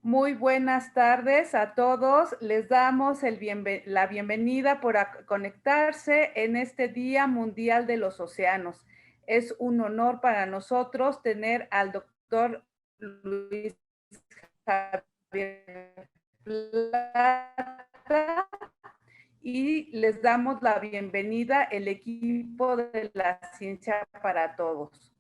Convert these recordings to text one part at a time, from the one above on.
Muy buenas tardes a todos. Les damos la bienvenida por conectarse en este Día Mundial de los Océanos. Es un honor para nosotros tener al doctor Luis Javier Plata y les damos la bienvenida el equipo de la Ciencia para Todos.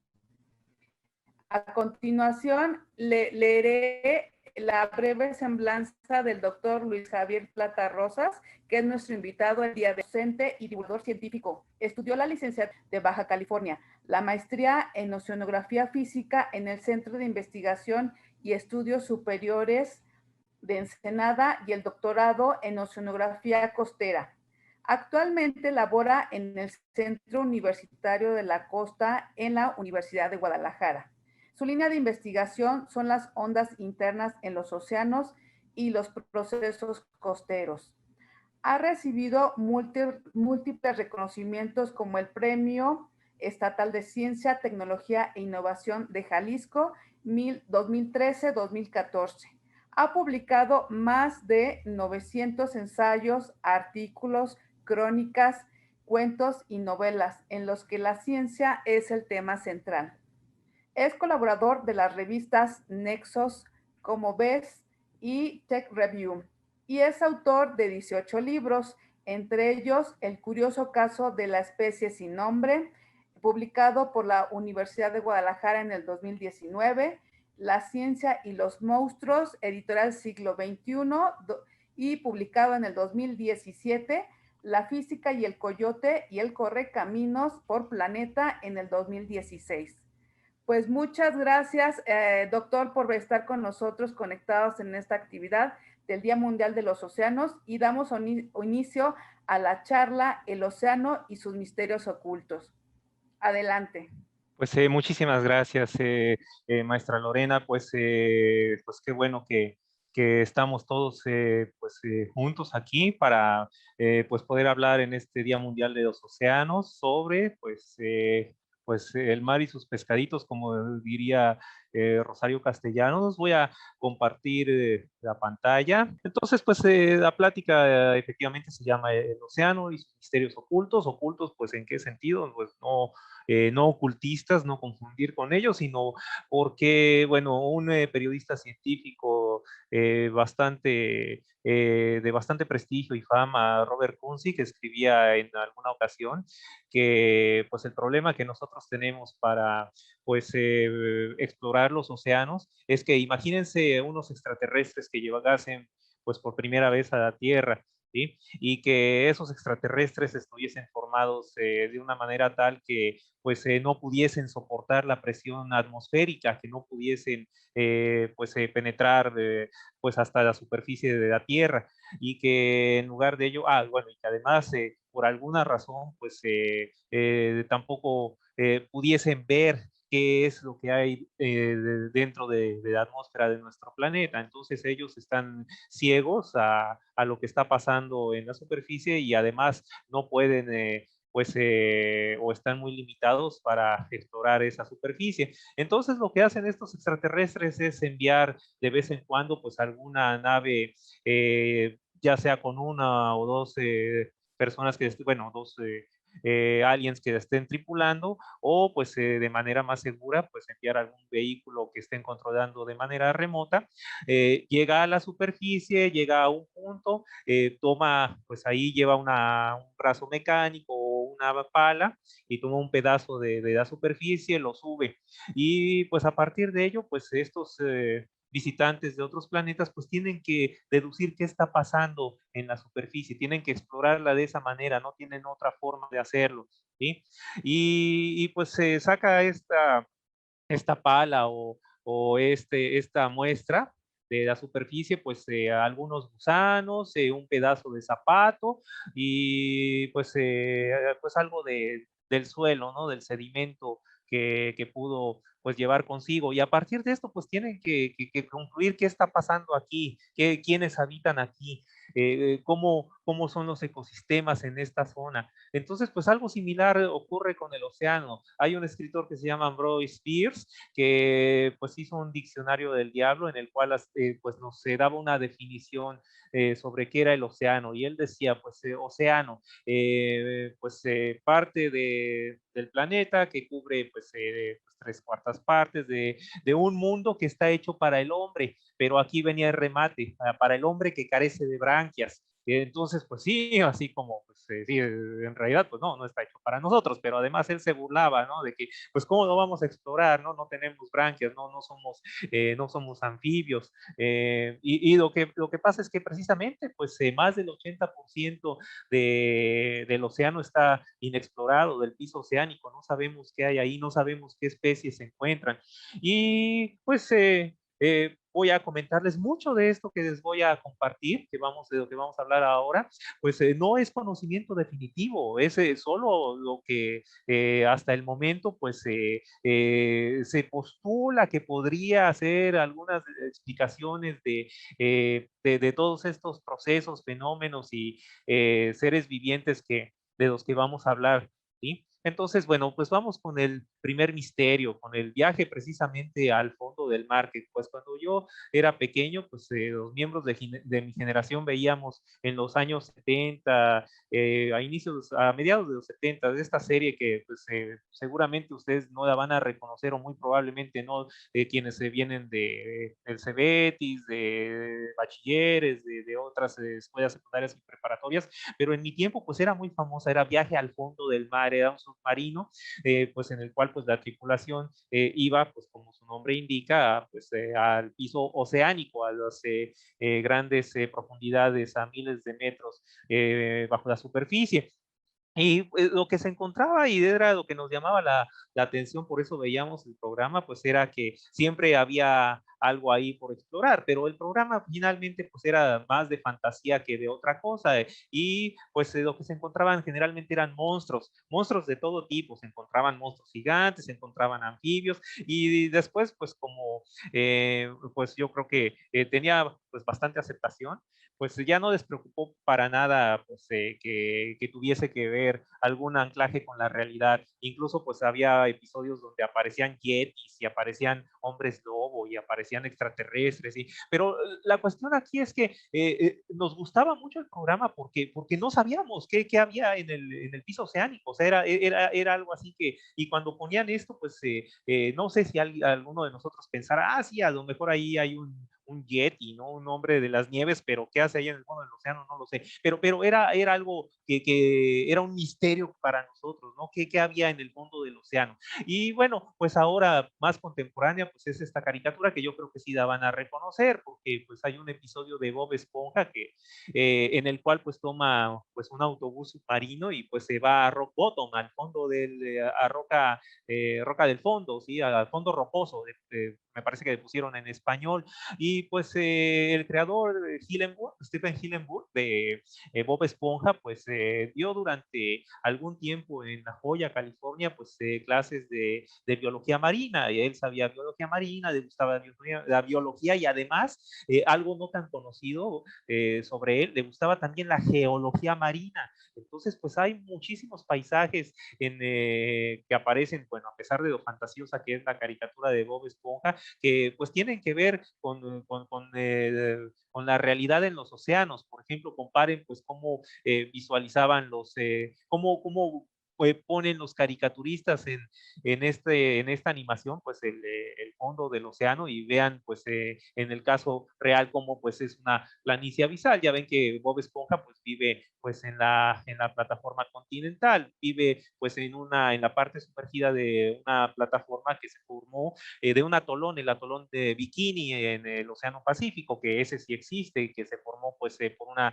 A continuación, leeré la breve semblanza del doctor Luis Javier Plata Rosas, que es nuestro invitado el día de docente y divulgador científico. Estudió la licenciatura de Baja California, la maestría en Oceanografía Física en el Centro de Investigación y Estudios Superiores de Ensenada y el doctorado en Oceanografía Costera. Actualmente labora en el Centro Universitario de la Costa en la Universidad de Guadalajara. Su línea de investigación son las ondas internas en los océanos y los procesos costeros. Ha recibido múltiples reconocimientos como el Premio Estatal de Ciencia, Tecnología e Innovación de Jalisco 2013-2014. Ha publicado más de 900 ensayos, artículos, crónicas, cuentos y novelas en los que la ciencia es el tema central. Es colaborador de las revistas Nexos, Como Ves y Tech Review y es autor de 18 libros, entre ellos El curioso caso de la especie sin nombre, publicado por la Universidad de Guadalajara en el 2019, La ciencia y los monstruos, editorial Siglo XXI, y publicado en el 2017, La física y el coyote y el correcaminos por Planeta en el 2016. Pues muchas gracias, doctor, por estar con nosotros conectados en esta actividad del Día Mundial de los Océanos y damos inicio a la charla El océano y sus misterios ocultos. Adelante. Pues muchísimas gracias, maestra Lorena. Pues qué bueno que estamos todos juntos aquí para pues poder hablar en este Día Mundial de los Océanos sobre el mar y sus pescaditos, como diría Rosario Castellanos. Voy a compartir la pantalla. Entonces, la plática efectivamente se llama El océano y sus misterios ocultos. Ocultos, pues, ¿en qué sentido? Pues no ocultistas, no confundir con ellos, sino porque, bueno, un periodista científico de bastante prestigio y fama, Robert Kunzi, que escribía en alguna ocasión que pues el problema que nosotros tenemos para explorar los océanos es que imagínense unos extraterrestres que llegasen pues por primera vez a la Tierra, ¿sí? Y que esos extraterrestres estuviesen formados de una manera tal que no pudiesen soportar la presión atmosférica, que no pudiesen penetrar pues hasta la superficie de la Tierra y que en lugar de ello, bueno, y que además por alguna razón tampoco pudiesen ver qué es lo que hay dentro de la atmósfera de nuestro planeta. Entonces ellos están ciegos a lo que está pasando en la superficie y además no pueden o están muy limitados para explorar esa superficie. Entonces lo que hacen estos extraterrestres es enviar de vez en cuando pues alguna nave, ya sea con una o dos personas que, bueno, dos aliens que estén tripulando o pues de manera más segura pues enviar algún vehículo que estén controlando de manera remota, llega a la superficie, llega a un punto, toma, pues ahí lleva un brazo mecánico o una pala y toma un pedazo de la superficie, lo sube y pues a partir de ello pues estos visitantes de otros planetas pues tienen que deducir qué está pasando en la superficie, tienen que explorarla de esa manera, no tienen otra forma de hacerlo, ¿sí? Pues se saca esta pala esta muestra de la superficie, pues algunos gusanos, un pedazo de zapato y pues algo del suelo, ¿no? Del sedimento que pudo pues llevar consigo. Y a partir de esto, pues tienen que concluir qué está pasando aquí, quiénes habitan aquí. cómo son los ecosistemas en esta zona. Entonces, pues algo similar ocurre con el océano. Hay un escritor que se llama Ambrose Bierce, que pues hizo un diccionario del diablo en el cual pues nos daba una definición sobre qué era el océano, y él decía, pues océano, pues parte del planeta que cubre pues, pues, tres cuartas partes de un mundo que está hecho para el hombre, pero aquí venía el remate, para el hombre que carece de branquias. Entonces, pues sí, así como, pues sí, en realidad, pues no está hecho para nosotros, pero además él se burlaba, ¿no? De que, pues, ¿cómo no vamos a explorar, no? No tenemos branquias, no somos anfibios. Y lo que pasa es que precisamente, pues, más del 80% del océano está inexplorado, del piso oceánico, no sabemos qué hay ahí, no sabemos qué especies se encuentran. Y pues voy a comentarles mucho de esto que les voy a compartir, de lo que vamos a hablar ahora, pues no es conocimiento definitivo, es solo lo que hasta el momento pues se postula que podría hacer algunas explicaciones de todos estos procesos, fenómenos y seres vivientes de los que vamos a hablar, ¿sí? Entonces, bueno, pues vamos con el primer misterio, con el viaje precisamente al fondo del mar, que pues cuando yo era pequeño, pues los miembros de mi generación veíamos en los años 70, a mediados de los 70, de esta serie que pues seguramente ustedes no la van a reconocer o muy probablemente no, quienes se vienen del Cebetis, de bachilleres, de otras escuelas secundarias y preparatorias, pero en mi tiempo pues era muy famosa, era Viaje al fondo del mar, era un submarino, pues en el cual pues la tripulación iba, pues como su nombre indica, pues al piso oceánico, a las grandes profundidades, a miles de metros bajo la superficie. Y lo que se encontraba y era lo que nos llamaba la atención, por eso veíamos el programa, pues era que siempre había algo ahí por explorar, pero el programa finalmente pues era más de fantasía que de otra cosa, y pues lo que se encontraban generalmente eran monstruos de todo tipo, se encontraban monstruos gigantes, se encontraban anfibios, y después pues como pues yo creo que tenía pues bastante aceptación, pues ya no les preocupó para nada pues, que tuviese que ver algún anclaje con la realidad. Incluso pues había episodios donde aparecían yetis y aparecían hombres lobo y aparecían extraterrestres. Pero la cuestión aquí es que nos gustaba mucho el programa porque no sabíamos qué había en el piso oceánico. O sea, era algo así que, y cuando ponían esto, pues no sé si alguno de nosotros pensara, sí, a lo mejor ahí hay un yeti, ¿no? Un hombre de las nieves, pero ¿qué hace ahí en el fondo del océano? No lo sé. Pero era algo que era un misterio para nosotros, ¿no? ¿Qué había en el fondo del océano? Y bueno, pues ahora más contemporánea, pues es esta caricatura que yo creo que sí la van a reconocer, porque pues hay un episodio de Bob Esponja en el cual pues toma pues un autobús submarino y pues se va a Rock Bottom, al fondo a Roca del Fondo, ¿sí? Al fondo rocoso, me parece que le pusieron en español, y pues el creador Stephen Hillenburg, de Bob Esponja, pues dio durante algún tiempo en La Joya, California, pues clases de biología marina, y él sabía biología marina, le gustaba la biología y además, algo no tan conocido sobre él, le gustaba también la geología marina. Entonces, pues hay muchísimos paisajes que aparecen, bueno, a pesar de lo fantasiosa que es la caricatura de Bob Esponja, que pues tienen que ver con la realidad en los océanos. Por ejemplo, comparen pues cómo visualizaban cómo ponen los caricaturistas en esta animación, pues el fondo del océano, y vean pues en el caso real cómo pues es una planicie abisal. Ya ven que Bob Esponja pues vive pues en la plataforma continental, vive pues en la parte sumergida de una plataforma que se formó de un atolón, el atolón de Bikini en el Océano Pacífico, que ese sí existe, que se formó pues por una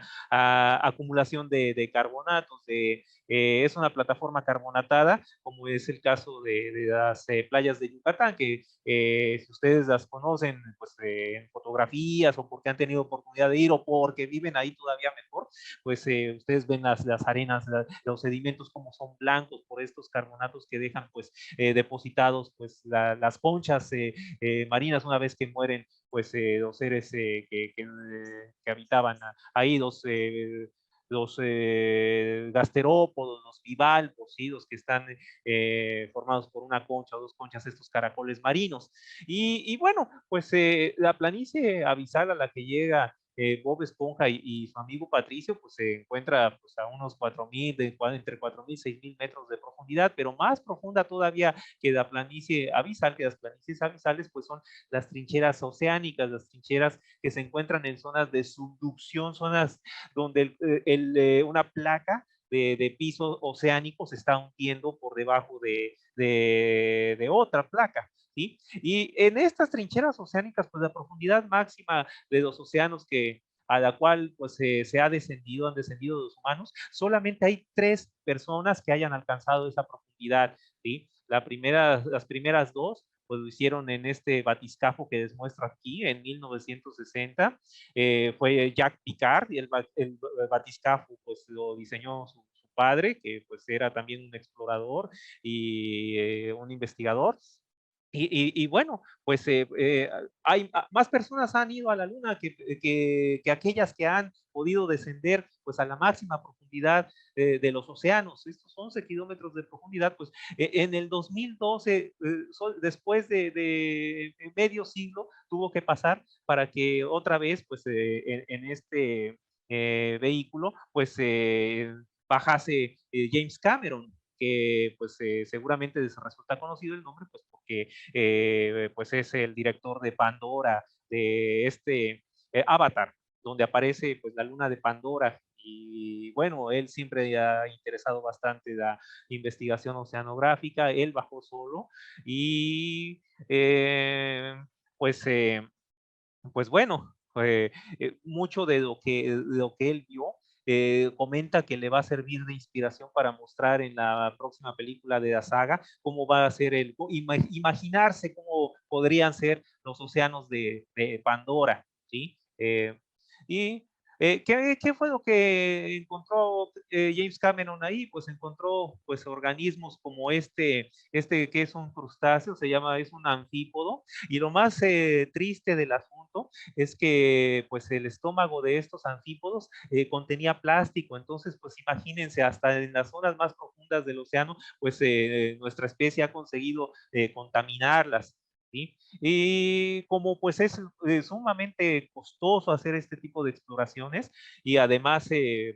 acumulación de carbonatos, es una plataforma carbonatada, como es el caso de las playas de Yucatán, que si ustedes las conocen pues en fotografías o porque han tenido oportunidad de ir o porque viven ahí todavía mejor, pues ustedes ven las arenas, los sedimentos como son blancos por estos carbonatos que dejan pues depositados pues las conchas marinas una vez que mueren pues los seres que habitaban ahí, los gasterópodos, los bivalvos, ¿sí? Los que están formados por una concha o dos conchas, estos caracoles marinos. Y bueno, pues la planicie abisal a la que llega Bob Esponja y su amigo Patricio, pues se encuentra pues, a unos 4.000, entre 4.000 y 6.000 metros de profundidad, pero más profunda todavía que la planicie abisal, que las planicies abisales, pues son las trincheras oceánicas, las trincheras que se encuentran en zonas de subducción, zonas donde una placa de piso oceánico se está hundiendo por debajo de otra placa. ¿Sí? Y en estas trincheras oceánicas, pues la profundidad máxima de los océanos a la cual pues, han descendido los humanos, solamente hay 3 personas que hayan alcanzado esa profundidad. ¿Sí? Las primeras 2 pues lo hicieron en este batiscafo que les muestro aquí en 1960. Fue Jack Picard y el batiscafo pues lo diseñó su padre, que pues era también un explorador y un investigador. Y bueno, pues más personas han ido a la Luna que aquellas que han podido descender pues a la máxima profundidad de los océanos, estos 11 kilómetros de profundidad, pues en el 2012, después de medio siglo, tuvo que pasar para que otra vez pues en este vehículo pues bajase James Cameron, que pues seguramente les resulta conocido el nombre, pues porque pues es el director de Pandora, de este Avatar, donde aparece pues la luna de Pandora. Y bueno, él siempre ha interesado bastante la investigación oceanográfica, él bajó solo y pues, pues bueno, mucho de lo que él vio comenta que le va a servir de inspiración para mostrar en la próxima película de la saga cómo va a ser imaginarse cómo podrían ser los océanos de Pandora, ¿sí? Y ¿qué fue lo que encontró James Cameron ahí? Pues encontró pues organismos como este que es un crustáceo, es un anfípodo, y lo más triste del asunto es que pues el estómago de estos anfípodos contenía plástico, entonces pues imagínense, hasta en las zonas más profundas del océano, pues nuestra especie ha conseguido contaminarlas. ¿Sí? Y como pues es sumamente costoso hacer este tipo de exploraciones y además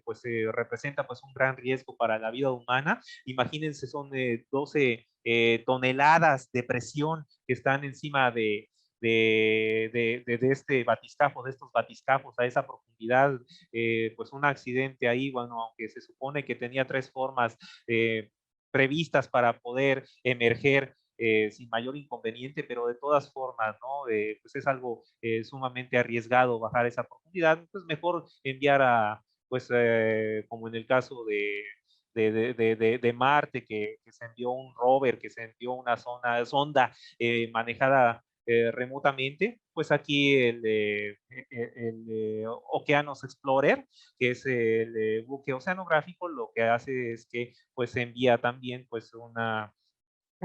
pues representa pues un gran riesgo para la vida humana, imagínense son 12 toneladas de presión que están encima de este batiscafo, de estos batiscafos a esa profundidad, pues un accidente ahí, bueno, aunque se supone que tenía 3 formas previstas para poder emerger sin mayor inconveniente, pero de todas formas, ¿no? Pues es algo sumamente arriesgado bajar esa profundidad, pues mejor enviar pues como en el caso de Marte, que se envió un rover, que se envió una sonda manejada remotamente, pues aquí el Oceanos Explorer, que es el buque oceanográfico, lo que hace es que pues envía también pues un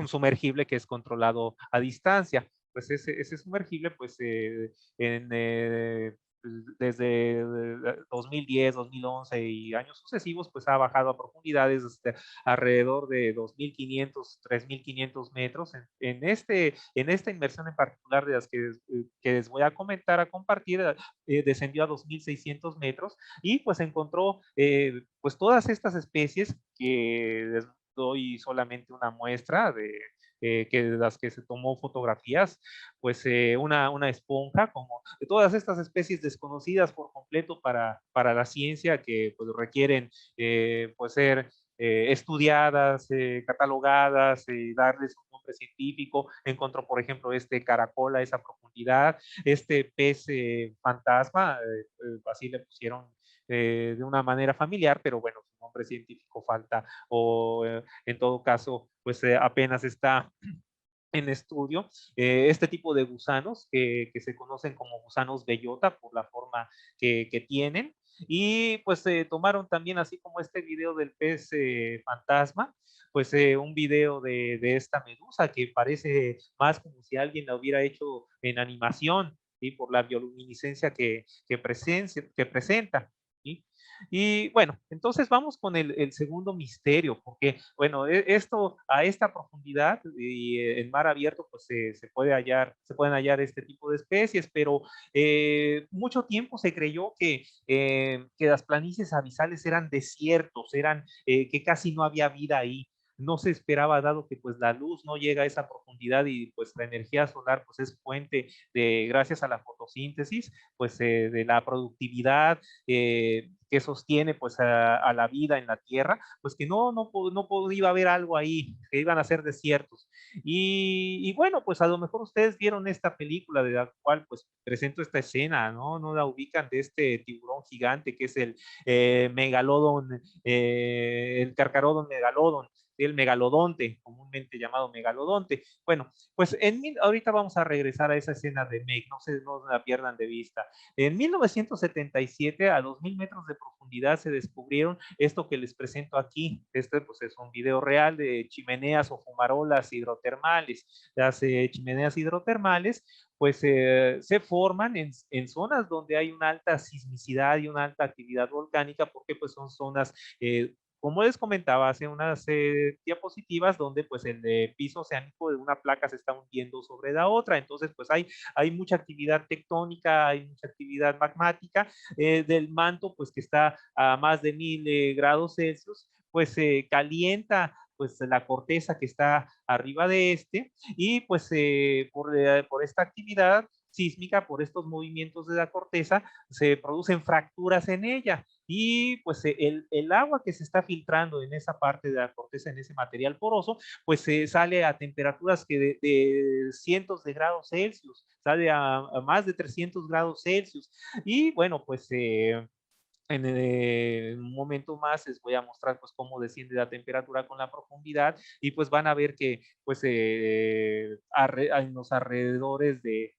sumergible que es controlado a distancia. Pues ese sumergible, pues desde 2010, 2011 y años sucesivos, pues ha bajado a profundidades alrededor de 2.500, 3.500 metros. En esta inmersión en particular de las que les voy a comentar, a compartir, descendió a 2.600 metros y pues encontró pues todas estas especies que doy solamente una muestra de las que se tomó fotografías, pues una esponja, como de todas estas especies desconocidas por completo para la ciencia que pues, requieren pues ser estudiadas, catalogadas, darles un nombre científico. Encontró, por ejemplo, este caracol a esa profundidad, este pez fantasma, así le pusieron de una manera familiar, pero bueno, su nombre científico falta o en todo caso, pues apenas está en estudio. Este tipo de gusanos que se conocen como gusanos bellota por la forma que tienen. Y pues tomaron también, así como este video del pez fantasma, pues un video de esta medusa que parece más como si alguien la hubiera hecho en animación, ¿sí? Por la bioluminiscencia que presenta. ¿Sí? Y bueno, entonces vamos con el segundo misterio, porque bueno, esto a esta profundidad y en mar abierto, pues se pueden hallar este tipo de especies, pero mucho tiempo se creyó que las planicies abisales eran desiertos, que casi no había vida ahí. No se esperaba, dado que pues la luz no llega a esa profundidad y pues la energía solar pues es fuente de, gracias a la fotosíntesis, pues de la productividad que sostiene pues a la vida en la Tierra, pues que no podía haber algo ahí, que iban a ser desiertos. Y bueno, pues a lo mejor ustedes vieron esta película de la cual pues presento esta escena, ¿no? No la ubican, de este tiburón gigante que es el megalodon, el carcarodon megalodon, el megalodonte, comúnmente llamado megalodonte. Bueno, pues ahorita vamos a regresar a esa escena de Meg, no la pierdan de vista. En 1977, a 2000 metros de profundidad, se descubrieron esto que les presento aquí. Este pues es un video real de chimeneas o fumarolas hidrotermales. Las chimeneas hidrotermales pues se forman en zonas donde hay una alta sismicidad y una alta actividad volcánica, porque pues son zonas como les comentaba hace unas diapositivas, donde pues el piso oceánico de una placa se está hundiendo sobre la otra. Entonces pues hay mucha actividad tectónica, hay mucha actividad magmática del manto, pues que está a más de 1000 grados Celsius, pues se calienta pues la corteza que está arriba de este, y pues por esta actividad sísmica, por estos movimientos de la corteza, se producen fracturas en ella, y pues el agua que se está filtrando en esa parte de la corteza, en ese material poroso, pues sale a temperaturas que de cientos de grados Celsius, sale a más de 300 grados Celsius. Y bueno, pues en un momento más les voy a mostrar pues cómo desciende la temperatura con la profundidad, y pues van a ver que pues en los alrededores de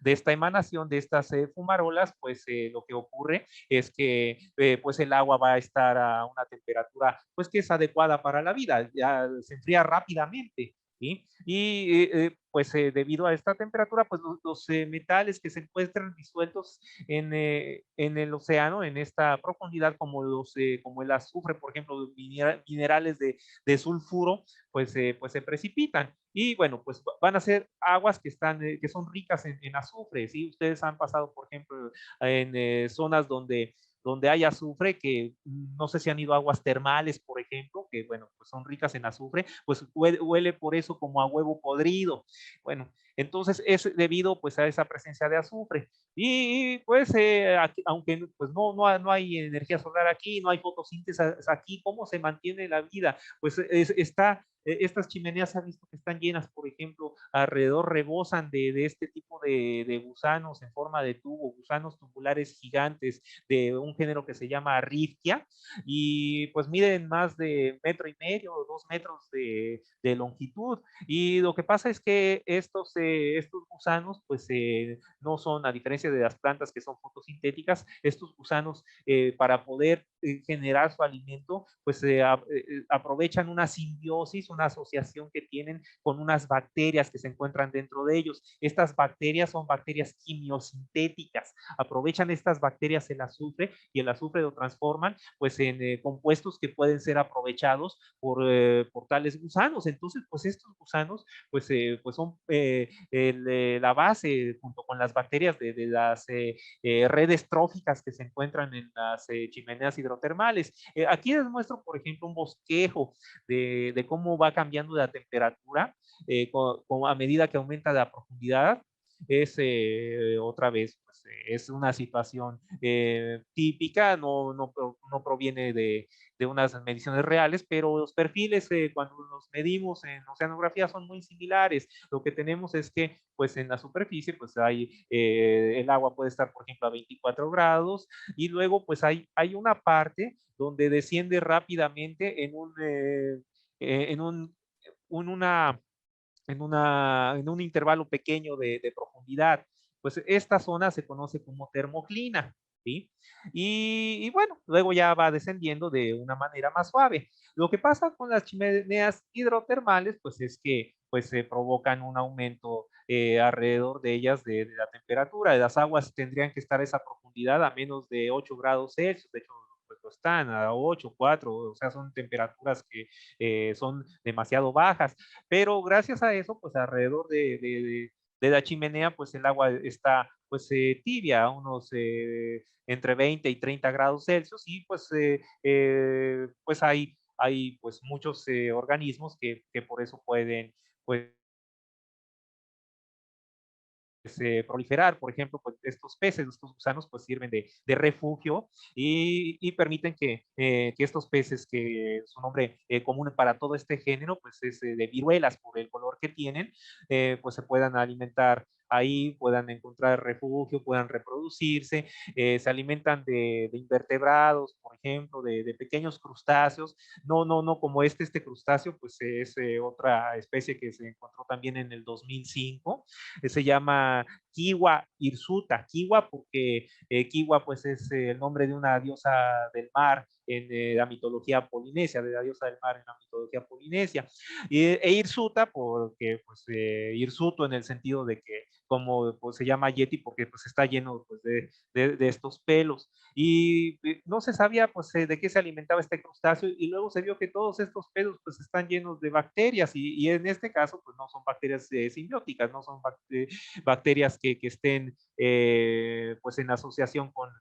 esta emanación, de estas fumarolas, pues lo que ocurre es que pues el agua va a estar a una temperatura pues que es adecuada para la vida, ya se enfría rápidamente. ¿Sí? Y pues debido a esta temperatura, pues los metales que se encuentran disueltos en el océano, en esta profundidad, como el azufre, por ejemplo, minerales de sulfuro, pues se precipitan. Y bueno, pues van a ser aguas que son ricas en azufre. ¿Sí? Ustedes han pasado, por ejemplo, en zonas donde hay azufre, que no sé si han ido a aguas termales, por ejemplo, que bueno, pues son ricas en azufre, pues huele por eso como a huevo podrido. Bueno, entonces es debido pues a esa presencia de azufre. Y pues aquí, aunque pues no hay energía solar aquí, no hay fotosíntesis aquí, ¿cómo se mantiene la vida? Pues estas chimeneas se han visto que están llenas, por ejemplo, alrededor rebosan de este tipo de gusanos en forma de tubo, gusanos tubulares gigantes de un género que se llama Riftia, y pues miden más de 1,5 metros o 2 metros de longitud. Y lo que pasa es que estos gusanos pues no son, a diferencia de las plantas que son fotosintéticas, estos gusanos para poder generar su alimento, pues aprovechan una simbiosis, una asociación que tienen con unas bacterias que se encuentran dentro de ellos. Estas bacterias son bacterias quimiosintéticas, aprovechan estas bacterias el azufre, y el azufre lo transforman pues en compuestos que pueden ser aprovechados por tales gusanos. Entonces pues estos gusanos pues son la base, junto con las bacterias de las redes tróficas que se encuentran en las chimeneas hidrotermales. Aquí les muestro, por ejemplo, un bosquejo de cómo va cambiando la temperatura a medida que aumenta la profundidad. Es otra vez, pues, es una situación típica, no proviene de unas mediciones reales, pero los perfiles cuando los medimos en oceanografía son muy similares. Lo que tenemos es que pues en la superficie pues el agua puede estar, por ejemplo, a 24 grados, y luego pues hay una parte donde desciende rápidamente en un, una en un intervalo pequeño de profundidad. Pues esta zona se conoce como termoclina. ¿sí? Y bueno, luego ya va descendiendo de una manera más suave. Lo que pasa con las chimeneas hidrotermales, pues es que pues se provocan un aumento alrededor de ellas de la temperatura. Las aguas tendrían que estar a esa profundidad a menos de 8 grados Celsius, de hecho pues lo están a 8, 4, o sea, son temperaturas que son demasiado bajas, pero gracias a eso, pues alrededor de la chimenea, pues el agua está pues tibia, a unos entre 20 y 30 grados Celsius, y pues hay pues muchos organismos que por eso pueden pues proliferar. Por ejemplo, pues estos peces, estos gusanos, pues sirven de refugio y permiten que estos peces, que su nombre común para todo este género, pues es de viruelas por el color que tienen, pues se puedan alimentar ahí, puedan encontrar refugio, puedan reproducirse, se alimentan de invertebrados, por ejemplo, de pequeños crustáceos, no como este crustáceo, pues es otra especie que se encontró también en el 2005, se llama Kiwa hirsuta, Kiwa porque Kiwa pues es el nombre de una diosa del mar en la mitología polinesia, de la diosa del mar en la mitología polinesia, e hirsuta porque pues hirsuto en el sentido de que como pues, se llama yeti porque pues está lleno pues, de estos pelos y no se sabía pues de qué se alimentaba este crustáceo y luego se vio que todos estos pelos pues están llenos de bacterias y en este caso pues no son bacterias simbióticas, no son bacterias que estén pues en asociación con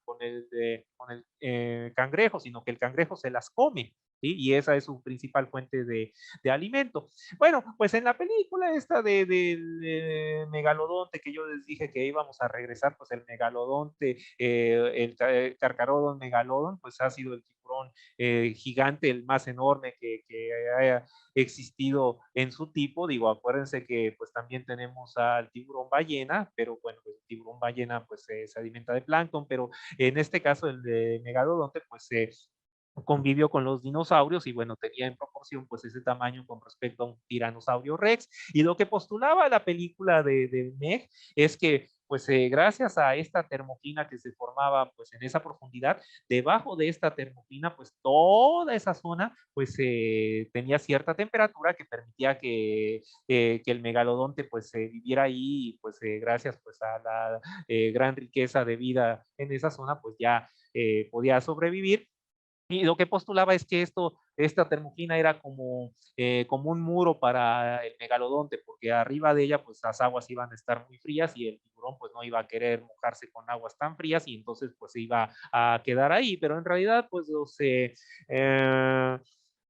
el cangrejo, sino que el cangrejo se las come. ¿Sí? Y esa es su principal fuente de alimento. Bueno, pues en la película esta del megalodonte que yo les dije que íbamos a regresar, pues el megalodonte, el Carcharodon megalodon, pues ha sido el tiburón gigante, el más enorme que haya existido en su tipo. Digo, acuérdense que pues también tenemos al tiburón ballena, pero bueno, el tiburón ballena pues se alimenta de plancton, pero en este caso el de megalodonte pues convivió con los dinosaurios y bueno, tenía en proporción pues ese tamaño con respecto a un tiranosaurio rex. Y lo que postulaba la película de Meg es que pues gracias a esta termofina que se formaba pues en esa profundidad, debajo de esta termofina pues toda esa zona pues tenía cierta temperatura que permitía que el megalodonte pues viviera ahí y pues gracias pues a la gran riqueza de vida en esa zona pues ya podía sobrevivir. Y lo que postulaba es que esta termofina era como un muro para el megalodonte, porque arriba de ella pues las aguas iban a estar muy frías y el tiburón pues no iba a querer mojarse con aguas tan frías y entonces pues se iba a quedar ahí, pero en realidad pues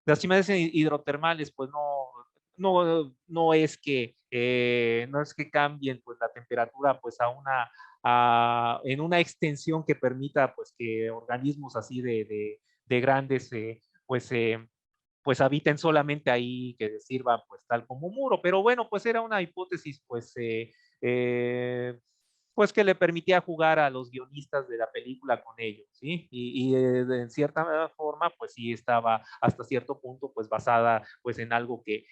las chimeneas hidrotermales pues no es que cambien pues la temperatura pues en una extensión que permita pues que organismos así de grandes pues habiten solamente ahí, que sirva pues tal como muro, pero bueno, pues era una hipótesis pues que le permitía jugar a los guionistas de la película con ellos, ¿sí? En cierta forma, pues sí estaba hasta cierto punto, pues basada, pues en algo que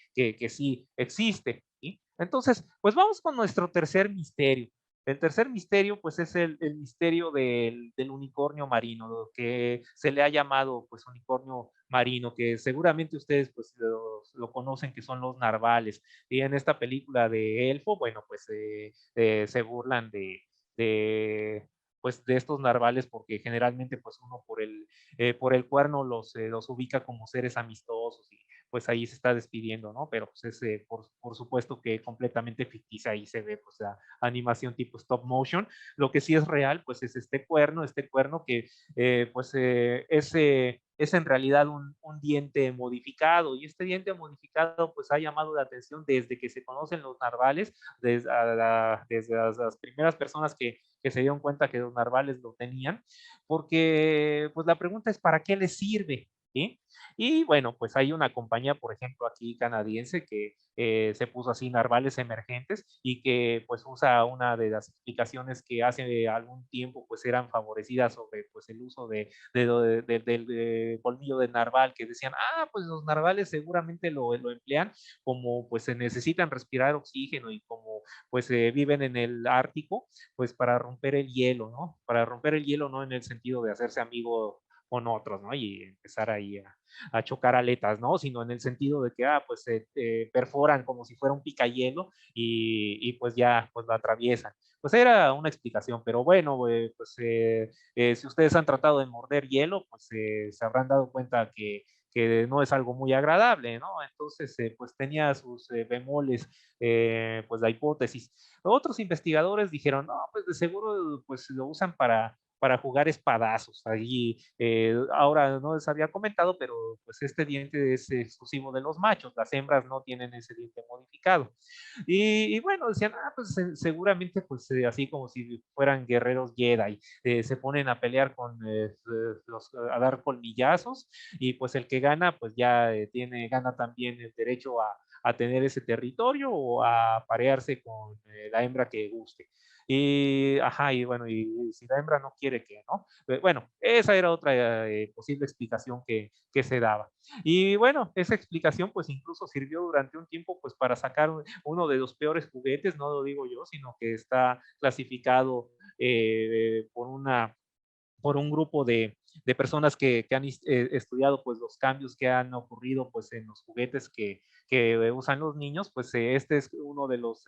sí existe, ¿sí? Entonces, pues vamos con nuestro tercer misterio. El tercer misterio, pues es el misterio del unicornio marino, lo que se le ha llamado, pues, unicornio marino, que seguramente ustedes, pues, lo conocen, que son los narvales. Y en esta película de Elfo, bueno, pues, se burlan de, pues, de estos narvales porque generalmente, pues, uno por el cuerno los ubica como seres amistosos y pues ahí se está despidiendo, ¿no? Pero pues es por supuesto que completamente ficticia, ahí se ve pues la animación tipo stop motion. Lo que sí es real, pues es este cuerno que es en realidad un diente modificado y este diente modificado pues ha llamado la atención desde que se conocen los narvales, desde las primeras personas que se dieron cuenta que los narvales lo tenían, porque pues la pregunta es ¿para qué les sirve? ¿sí? Y bueno, pues hay una compañía, por ejemplo, aquí canadiense que se puso así narvales emergentes y que pues usa una de las explicaciones que hace algún tiempo pues eran favorecidas sobre pues el uso del colmillo de narval, que decían, ah, pues los narvales seguramente lo emplean como pues se necesitan respirar oxígeno y como pues viven en el Ártico, pues para romper el hielo, ¿no? Para romper el hielo no en el sentido de hacerse amigo con otros, ¿no? Y empezar ahí a chocar aletas, ¿no? Sino en el sentido de que, pues se perforan como si fuera un picayelo y pues ya, pues lo atraviesan. Pues era una explicación, pero bueno, si ustedes han tratado de morder hielo, pues se habrán dado cuenta que no es algo muy agradable, ¿no? Entonces, pues tenía sus bemoles, pues la hipótesis. Otros investigadores dijeron, no, pues de seguro, pues lo usan para jugar espadazos. Allí, ahora no les había comentado, pero pues este diente es exclusivo de los machos, las hembras no tienen ese diente modificado. Y bueno, decían, pues seguramente, pues así como si fueran guerreros Jedi, se ponen a pelear a dar colmillazos, y pues el que gana, pues ya gana también el derecho a tener ese territorio o a parearse con la hembra que guste. Y, ajá, y bueno, y si la hembra no quiere que, ¿no? Bueno, esa era otra posible explicación que se daba. Y bueno, esa explicación pues incluso sirvió durante un tiempo pues para sacar uno de los peores juguetes, no lo digo yo, sino que está clasificado por un grupo de personas que han estudiado pues los cambios que han ocurrido pues en los juguetes que usan los niños, pues este es uno de los,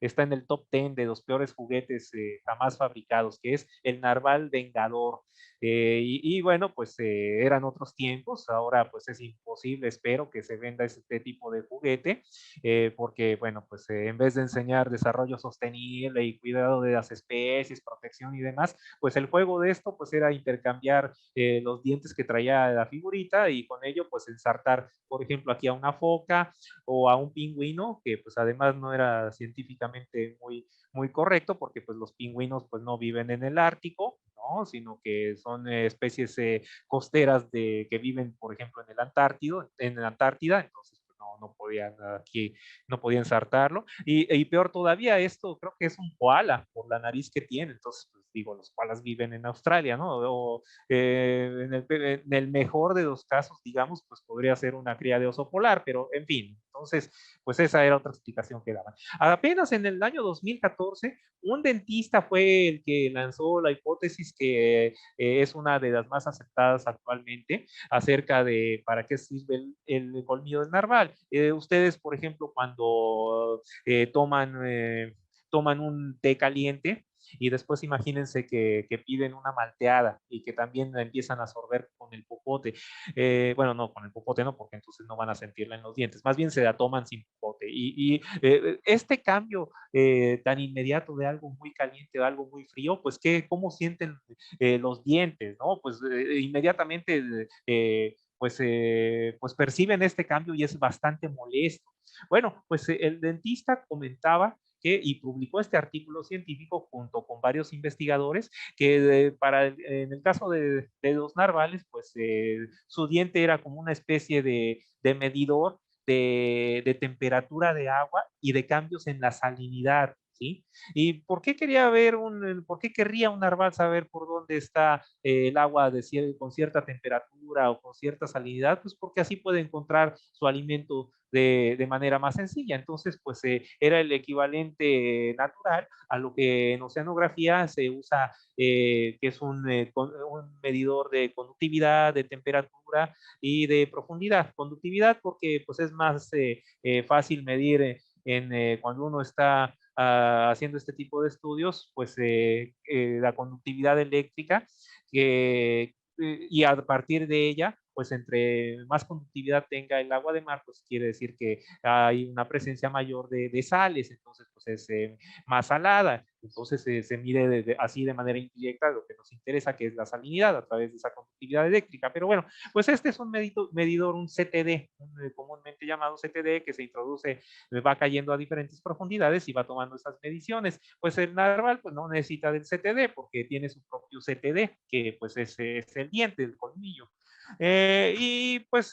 está en el top 10 de los peores juguetes jamás fabricados, que es el narval vengador. Y bueno, pues eran otros tiempos, ahora pues es imposible, espero que se venda este tipo de juguete, porque bueno, pues en vez de enseñar desarrollo sostenible y cuidado de las especies, protección y demás, pues el juego de esto pues era intercambiar los dientes que traía la figurita y con ello pues ensartar, por ejemplo, aquí a una foca o a un pingüino, que pues además no era científicamente muy correcto porque pues los pingüinos pues no viven en el Ártico, ¿no? Sino que son especies costeras que viven, por ejemplo, en la Antártida, entonces pues, no podían aquí, no podían ensartarlo. Y peor todavía, esto creo que es un koala por la nariz que tiene, entonces pues digo, los koalas viven en Australia, ¿no? O en el mejor de los casos, digamos, pues podría ser una cría de oso polar, pero en fin, entonces, pues esa era otra explicación que daban. Apenas en el año 2014, un dentista fue el que lanzó la hipótesis que es una de las más aceptadas actualmente acerca de para qué sirve el colmillo del narval. Ustedes, por ejemplo, cuando toman un té caliente y después imagínense que piden una malteada y que también la empiezan a sorber con el popote. Bueno, no, con el popote no, porque entonces no van a sentirla en los dientes. Más bien se la toman sin popote. Este cambio tan inmediato de algo muy caliente a algo muy frío, pues ¿cómo sienten los dientes, ¿no? Pues inmediatamente pues perciben este cambio y es bastante molesto. Bueno, pues el dentista comentaba y publicó este artículo científico junto con varios investigadores que en el caso de los narvales, pues su diente era como una especie de medidor de temperatura de agua y de cambios en la salinidad. ¿Sí? ¿Y por qué querría un narval saber por dónde está el agua con cierta temperatura o con cierta salinidad? Pues porque así puede encontrar su alimento de manera más sencilla. Entonces, pues era el equivalente natural a lo que en oceanografía se usa, que es un medidor de conductividad, de temperatura y de profundidad. Conductividad porque pues es más fácil medir cuando uno está haciendo este tipo de estudios, pues la conductividad eléctrica, y a partir de ella, pues entre más conductividad tenga el agua de mar, pues quiere decir que hay una presencia mayor de sales, entonces pues es más salada, entonces se mide así de manera indirecta lo que nos interesa, que es la salinidad a través de esa conductividad eléctrica. Pero bueno, pues este es un medidor, un CTD, comúnmente llamado CTD, que se introduce, va cayendo a diferentes profundidades y va tomando esas mediciones. Pues el narval pues no necesita del CTD porque tiene su propio CTD, que pues es el diente, el colmillo. Y pues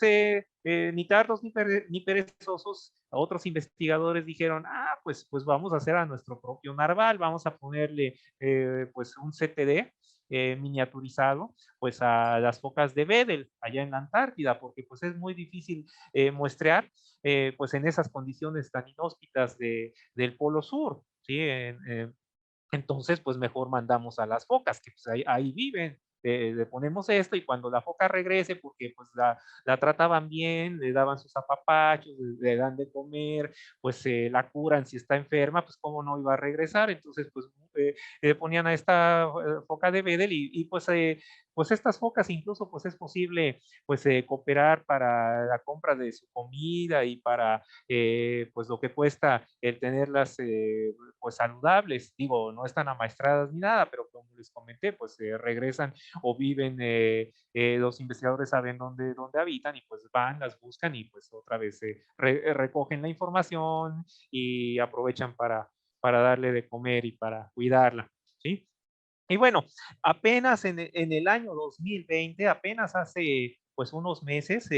ni tardos ni perezosos, otros investigadores dijeron, pues vamos a hacer a nuestro propio narval, vamos a ponerle pues un CTD miniaturizado pues a las focas de Weddell allá en la Antártida, porque pues es muy difícil muestrear pues en esas condiciones tan inhóspitas del Polo Sur, ¿sí? Entonces, pues mejor mandamos a las focas, que pues ahí viven. Le ponemos esto y cuando la foca regrese, porque pues la trataban bien, le daban sus apapachos, le dan de comer, pues la curan si está enferma, pues cómo no iba a regresar. Entonces, pues ponían a esta foca de Weddell pues estas focas incluso pues es posible pues cooperar para la compra de su comida y para pues lo que cuesta el tenerlas pues saludables, digo, no están amaestradas ni nada, pero como les comenté, pues regresan o viven, los investigadores saben dónde habitan y pues van, las buscan y pues otra vez recogen la información y aprovechan para darle de comer y para cuidarla, ¿sí? Y bueno, apenas en el año 2020, apenas hace pues unos meses,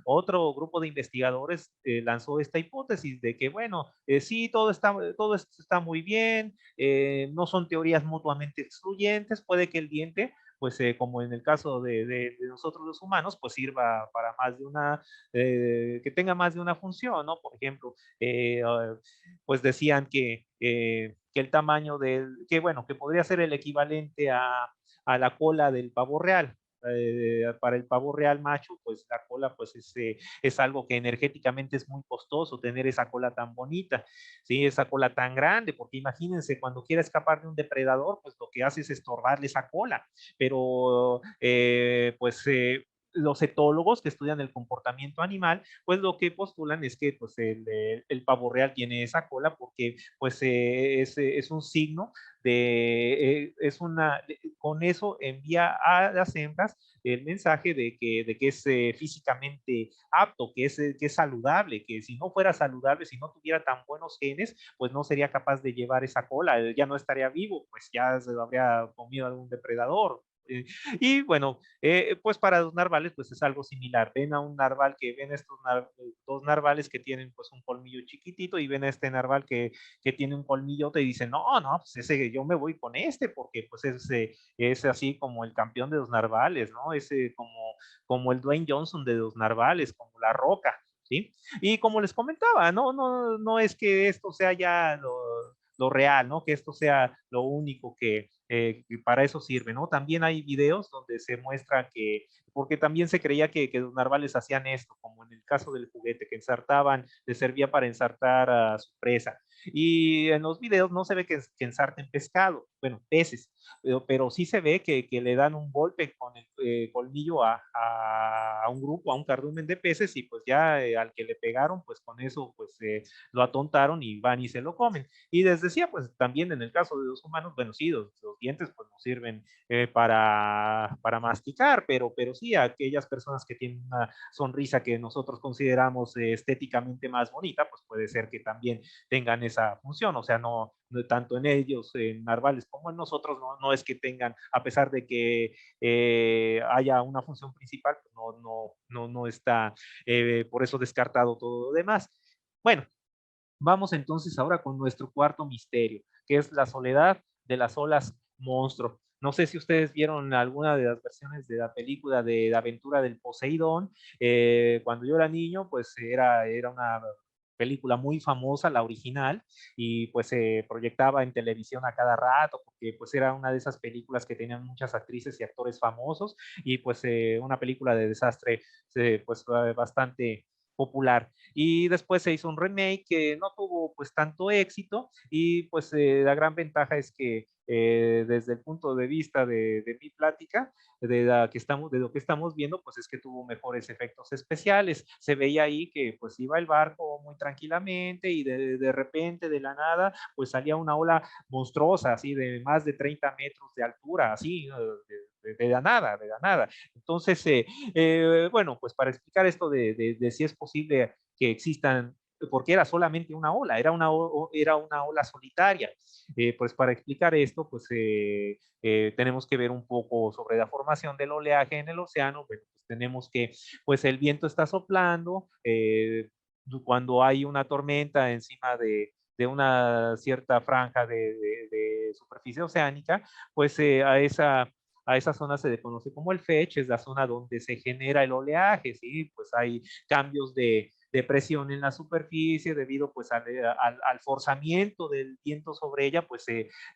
otro grupo de investigadores lanzó esta hipótesis de que, bueno, sí, todo esto está muy bien, no son teorías mutuamente excluyentes, puede que el diente, pues como en el caso de nosotros los humanos, pues sirva para más de una, que tenga más de una función, ¿no? Por ejemplo, pues decían que el tamaño que bueno, que podría ser el equivalente a la cola del pavo real. Para el pavo real macho, pues la cola pues es algo que energéticamente es muy costoso tener esa cola tan bonita, ¿sí? Esa cola tan grande, porque imagínense cuando quiera escapar de un depredador, pues lo que hace es estorbarle esa cola, pero pues los etólogos que estudian el comportamiento animal, pues lo que postulan es que pues el pavo real tiene esa cola porque pues es un signo con eso envía a las hembras el mensaje de que es físicamente apto, que es saludable, que si no fuera saludable, si no tuviera tan buenos genes, pues no sería capaz de llevar esa cola, ya no estaría vivo, pues ya se lo habría comido algún depredador. Y bueno, pues para los narvales pues es algo similar. Ven estos dos narvales que tienen pues un colmillo chiquitito y ven a este narval que tiene un colmillote y dicen, no, no, pues ese yo me voy con este porque pues es así como el campeón de los narvales, ¿no? Como el Dwayne Johnson de los narvales, como La Roca, ¿sí? Y como les comentaba, no es que esto sea ya lo real, ¿no? Que esto sea lo único que para eso sirve, ¿no? También hay videos donde se muestra porque también se creía que los narvales hacían esto, como en el caso del juguete, que ensartaban, les servía para ensartar a su presa. Y en los videos no se ve que ensarten pescado, bueno, peces, pero sí se ve que le dan un golpe con el colmillo a un grupo, a un cardumen de peces y pues ya al que le pegaron, pues con eso pues lo atontaron y van y se lo comen. Y les decía, pues también en el caso de los humanos, bueno, sí, los dientes pues nos sirven para masticar, pero sí, aquellas personas que tienen una sonrisa que nosotros consideramos estéticamente más bonita, pues puede ser que también tengan esa función, o sea, no tanto en ellos, en narvales como en nosotros, no es que tengan, a pesar de que haya una función principal, pues no está por eso descartado todo lo demás. Bueno, vamos entonces ahora con nuestro cuarto misterio, que es la soledad de las olas monstruo. No sé si ustedes vieron alguna de las versiones de la película de la aventura del Poseidón. Cuando yo era niño, pues era una película muy famosa, la original, y pues se proyectaba en televisión a cada rato, porque pues era una de esas películas que tenían muchas actrices y actores famosos, y pues una película de desastre pues bastante popular. Y después se hizo un remake que no tuvo pues tanto éxito y pues la gran ventaja es que desde el punto de vista de mi plática, de lo que estamos viendo, pues es que tuvo mejores efectos especiales. Se veía ahí que pues iba el barco muy tranquilamente y de repente, de la nada, pues salía una ola monstruosa, así de más de 30 metros de altura, así, de la nada, de la nada. Entonces, bueno, pues para explicar esto de si es posible que existan porque era solamente una ola, era una ola solitaria. Pues para explicar esto, pues tenemos que ver un poco sobre la formación del oleaje en el océano. Bueno, pues tenemos que, pues el viento está soplando, cuando hay una tormenta encima de una cierta franja de superficie oceánica, pues a esa zona se le conoce como el FECH, es la zona donde se genera el oleaje, ¿sí? Pues hay cambios de presión en la superficie debido pues al forzamiento del viento sobre ella, pues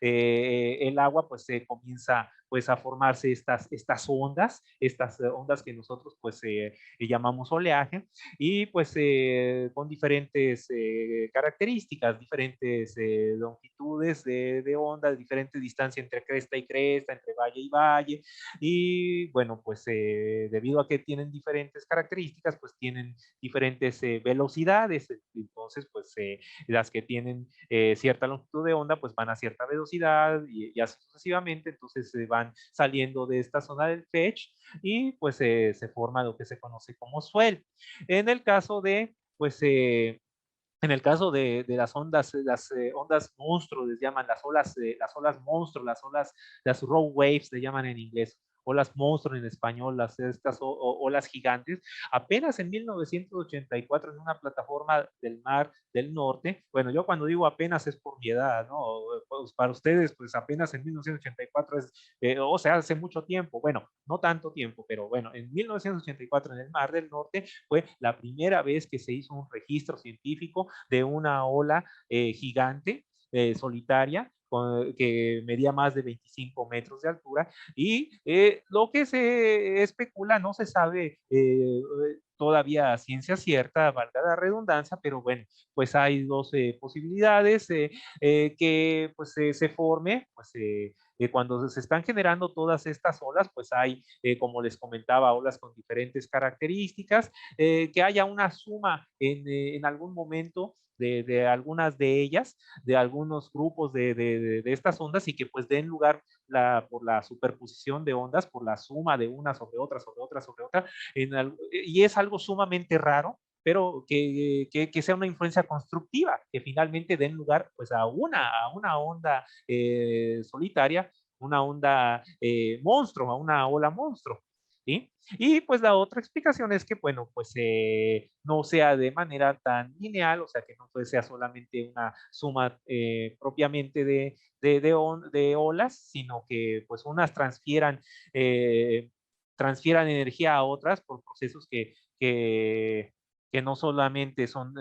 el agua pues se comienza pues a formarse estas ondas que nosotros pues llamamos oleaje, y pues con diferentes características, diferentes longitudes de onda, diferente distancia entre cresta y cresta, entre valle y valle, y bueno, pues debido a que tienen diferentes características, pues tienen diferentes velocidades. Entonces pues las que tienen cierta longitud de onda pues van a cierta velocidad y así sucesivamente. Entonces van saliendo de esta zona del fetch y pues se forma lo que se conoce como swell. En el caso de pues en el caso de las ondas monstruo, les llaman las olas monstruo, las row waves, le llaman en inglés, olas monstruo en español, estas olas gigantes, apenas en 1984 en una plataforma del Mar del Norte. Bueno, yo cuando digo apenas es por mi edad, ¿no? Pues para ustedes, pues apenas en 1984 es, o sea, hace mucho tiempo, bueno, no tanto tiempo, pero bueno, en 1984 en el Mar del Norte fue la primera vez que se hizo un registro científico de una ola gigante, solitaria, que medía más de 25 metros de altura, y lo que se especula, no se sabe todavía a ciencia cierta, valga la redundancia, pero bueno, pues hay dos posibilidades, que pues se forme, pues cuando se están generando todas estas olas, pues hay, como les comentaba, olas con diferentes características, que haya una suma en algún momento de algunas de ellas, de algunos grupos de estas ondas, y que pues den lugar por la superposición de ondas, por la suma de una sobre otra, sobre otra, sobre otra, y es algo sumamente raro, pero que sea una influencia constructiva, que finalmente den lugar pues a una onda solitaria, una onda monstruo, a una ola monstruo. ¿Sí? Y pues la otra explicación es que, bueno, pues no sea de manera tan lineal, o sea, que no sea solamente una suma propiamente de olas, sino que pues unas transfieran energía a otras por procesos que no solamente son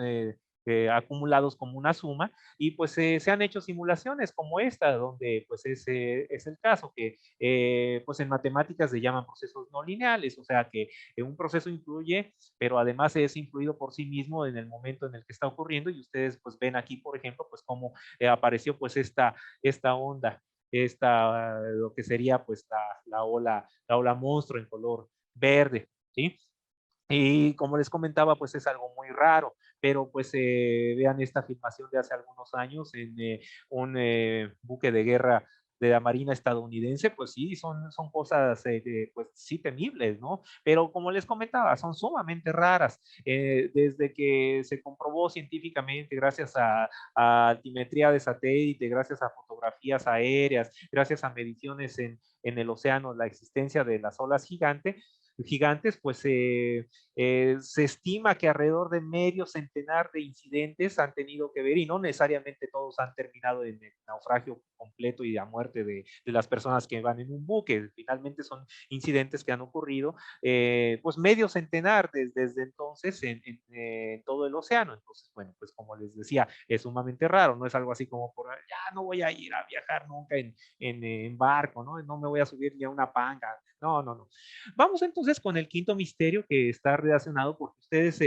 acumulados como una suma, y pues se han hecho simulaciones como esta, donde pues es el caso que pues en matemáticas se llaman procesos no lineales, o sea que un proceso influye, pero además es influido por sí mismo en el momento en el que está ocurriendo, y ustedes pues ven aquí, por ejemplo, pues cómo apareció pues esta onda, lo que sería pues la ola monstruo en color verde, ¿sí? Y como les comentaba, pues es algo muy raro, pero pues vean esta filmación de hace algunos años en un buque de guerra de la Marina estadounidense, pues sí, son cosas, pues sí, temibles, ¿no? Pero como les comentaba, son sumamente raras. Desde que se comprobó científicamente, gracias a altimetría de satélite, gracias a fotografías aéreas, gracias a mediciones en el océano, la existencia de las olas gigantes, pues se estima que alrededor de medio centenar de incidentes han tenido que ver, y no necesariamente todos han terminado en el naufragio completo y la muerte de las personas que van en un buque. Finalmente son incidentes que han ocurrido, pues medio centenar desde entonces en todo el océano. Entonces, bueno, pues como les decía, es sumamente raro, no es algo así como por, ya no voy a ir a viajar nunca en barco, ¿no? No me voy a subir ni a una panga. No, no, no. Vamos entonces con el quinto misterio, que está relacionado porque ustedes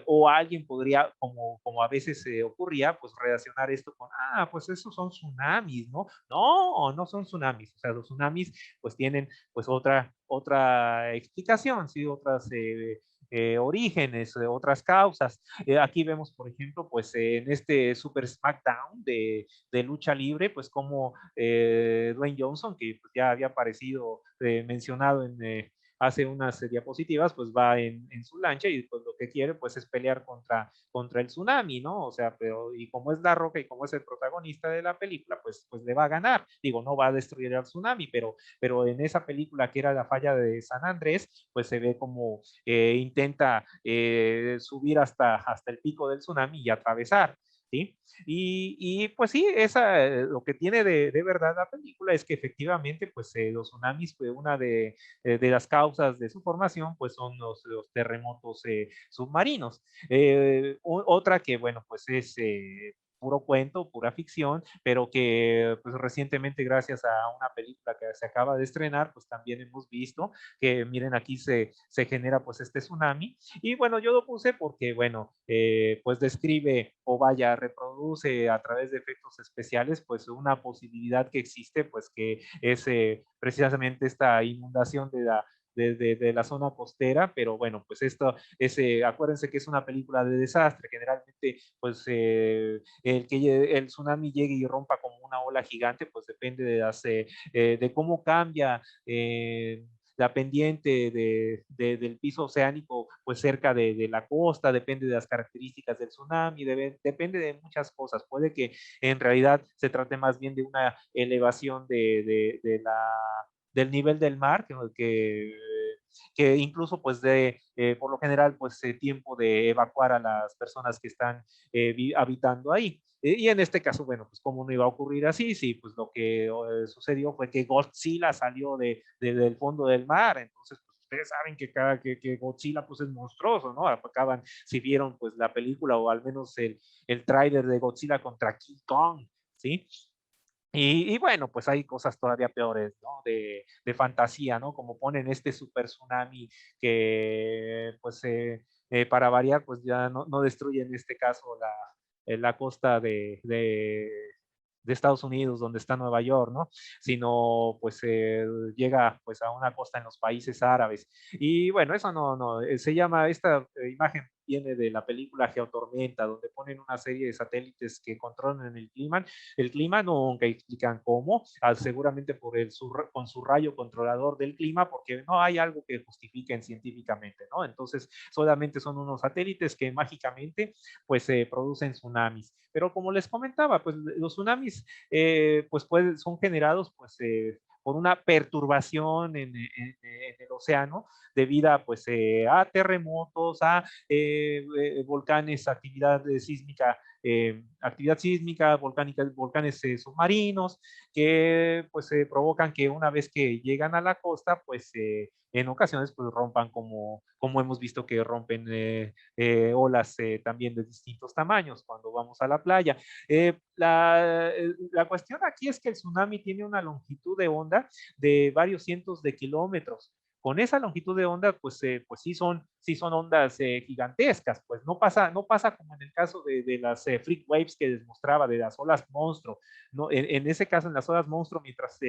o alguien podría, como a veces ocurría, pues relacionar esto con, pues esos son tsunamis, ¿no? No, no son tsunamis. O sea, los tsunamis pues tienen pues otra explicación, ¿sí? Otras orígenes, otras causas. Aquí vemos, por ejemplo, pues en este Super SmackDown de lucha libre, pues como Dwayne Johnson, que pues, ya había aparecido mencionado hace unas diapositivas, pues va en su lancha y pues lo que quiere pues es pelear contra el tsunami, ¿no? O sea, pero y como es La Roca y como es el protagonista de la película, pues le va a ganar. Digo, no va a destruir el tsunami, pero en esa película que era la falla de San Andrés, pues se ve como intenta subir hasta el pico del tsunami y atravesar. ¿Sí? Pues sí, lo que tiene de verdad la película es que efectivamente pues los tsunamis, pues una de las causas de su formación pues son los terremotos submarinos. Otra que bueno pues es puro cuento, pura ficción, pero que pues recientemente gracias a una película que se acaba de estrenar, pues también hemos visto que miren aquí se genera pues este tsunami y bueno, yo lo puse porque bueno, pues describe o vaya, reproduce a través de efectos especiales pues una posibilidad que existe pues que es precisamente esta inundación de la zona costera, pero bueno, pues esto es, acuérdense que es una película de desastre, generalmente pues el tsunami llegue y rompa como una ola gigante, pues depende de cómo cambia la pendiente del piso oceánico, pues cerca de la costa, depende de las características del tsunami, depende de muchas cosas. Puede que en realidad se trate más bien de una elevación del nivel del mar, que incluso pues por lo general pues tiempo de evacuar a las personas que están habitando ahí. Y en este caso, bueno, pues cómo no iba a ocurrir así, sí, pues lo que sucedió fue que Godzilla salió del fondo del mar, entonces pues ustedes saben que Godzilla pues es monstruoso, ¿no? Acaban, si vieron pues la película o al menos el tráiler de Godzilla contra King Kong, ¿sí? Bueno, pues hay cosas todavía peores, ¿no? De fantasía, ¿no? Como ponen este super tsunami que, pues, para variar, pues ya no destruye en este caso la costa de Estados Unidos, donde está Nueva York, ¿no? Sino pues llega pues a una costa en los países árabes. Y bueno, eso no, se llama, esta imagen viene de la película Geotormenta, donde ponen una serie de satélites que controlan el clima nunca explican cómo, seguramente con su rayo controlador del clima, porque no hay algo que justifiquen científicamente, ¿no? Entonces, solamente son unos satélites que mágicamente pues producen tsunamis. Pero como les comentaba, pues los tsunamis pues son generados pues por una perturbación en el océano debido pues, a terremotos, a volcanes, actividad sísmica, volcanes submarinos, que pues provocan que una vez que llegan a la costa, pues en ocasiones pues rompan como hemos visto que rompen olas también de distintos tamaños cuando vamos a la playa. La cuestión aquí es que el tsunami tiene una longitud de onda de varios cientos de kilómetros. Con esa longitud de onda, pues sí son ondas gigantescas, pues no pasa como en el caso de las freak waves que les mostraba, de las olas monstruo, ¿no? En ese caso, en las olas monstruo, mientras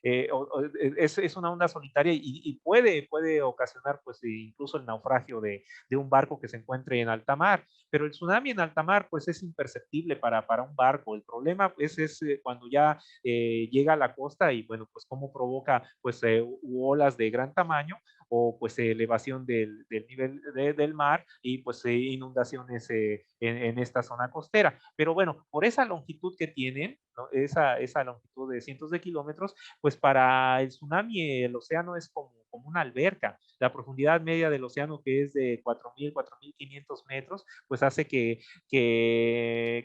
es una onda solitaria y puede ocasionar pues incluso el naufragio de un barco que se encuentre en alta mar, pero el tsunami en alta mar pues es imperceptible para un barco. El problema pues es cuando ya llega a la costa y bueno, pues cómo provoca pues olas de gran tamaño o pues elevación del nivel del mar y pues inundaciones en esta zona costera. Pero bueno, por esa longitud que tienen, ¿no? esa longitud de cientos de kilómetros, pues para el tsunami el océano es como una alberca. La profundidad media del océano, que es de 4.500 metros, pues hace que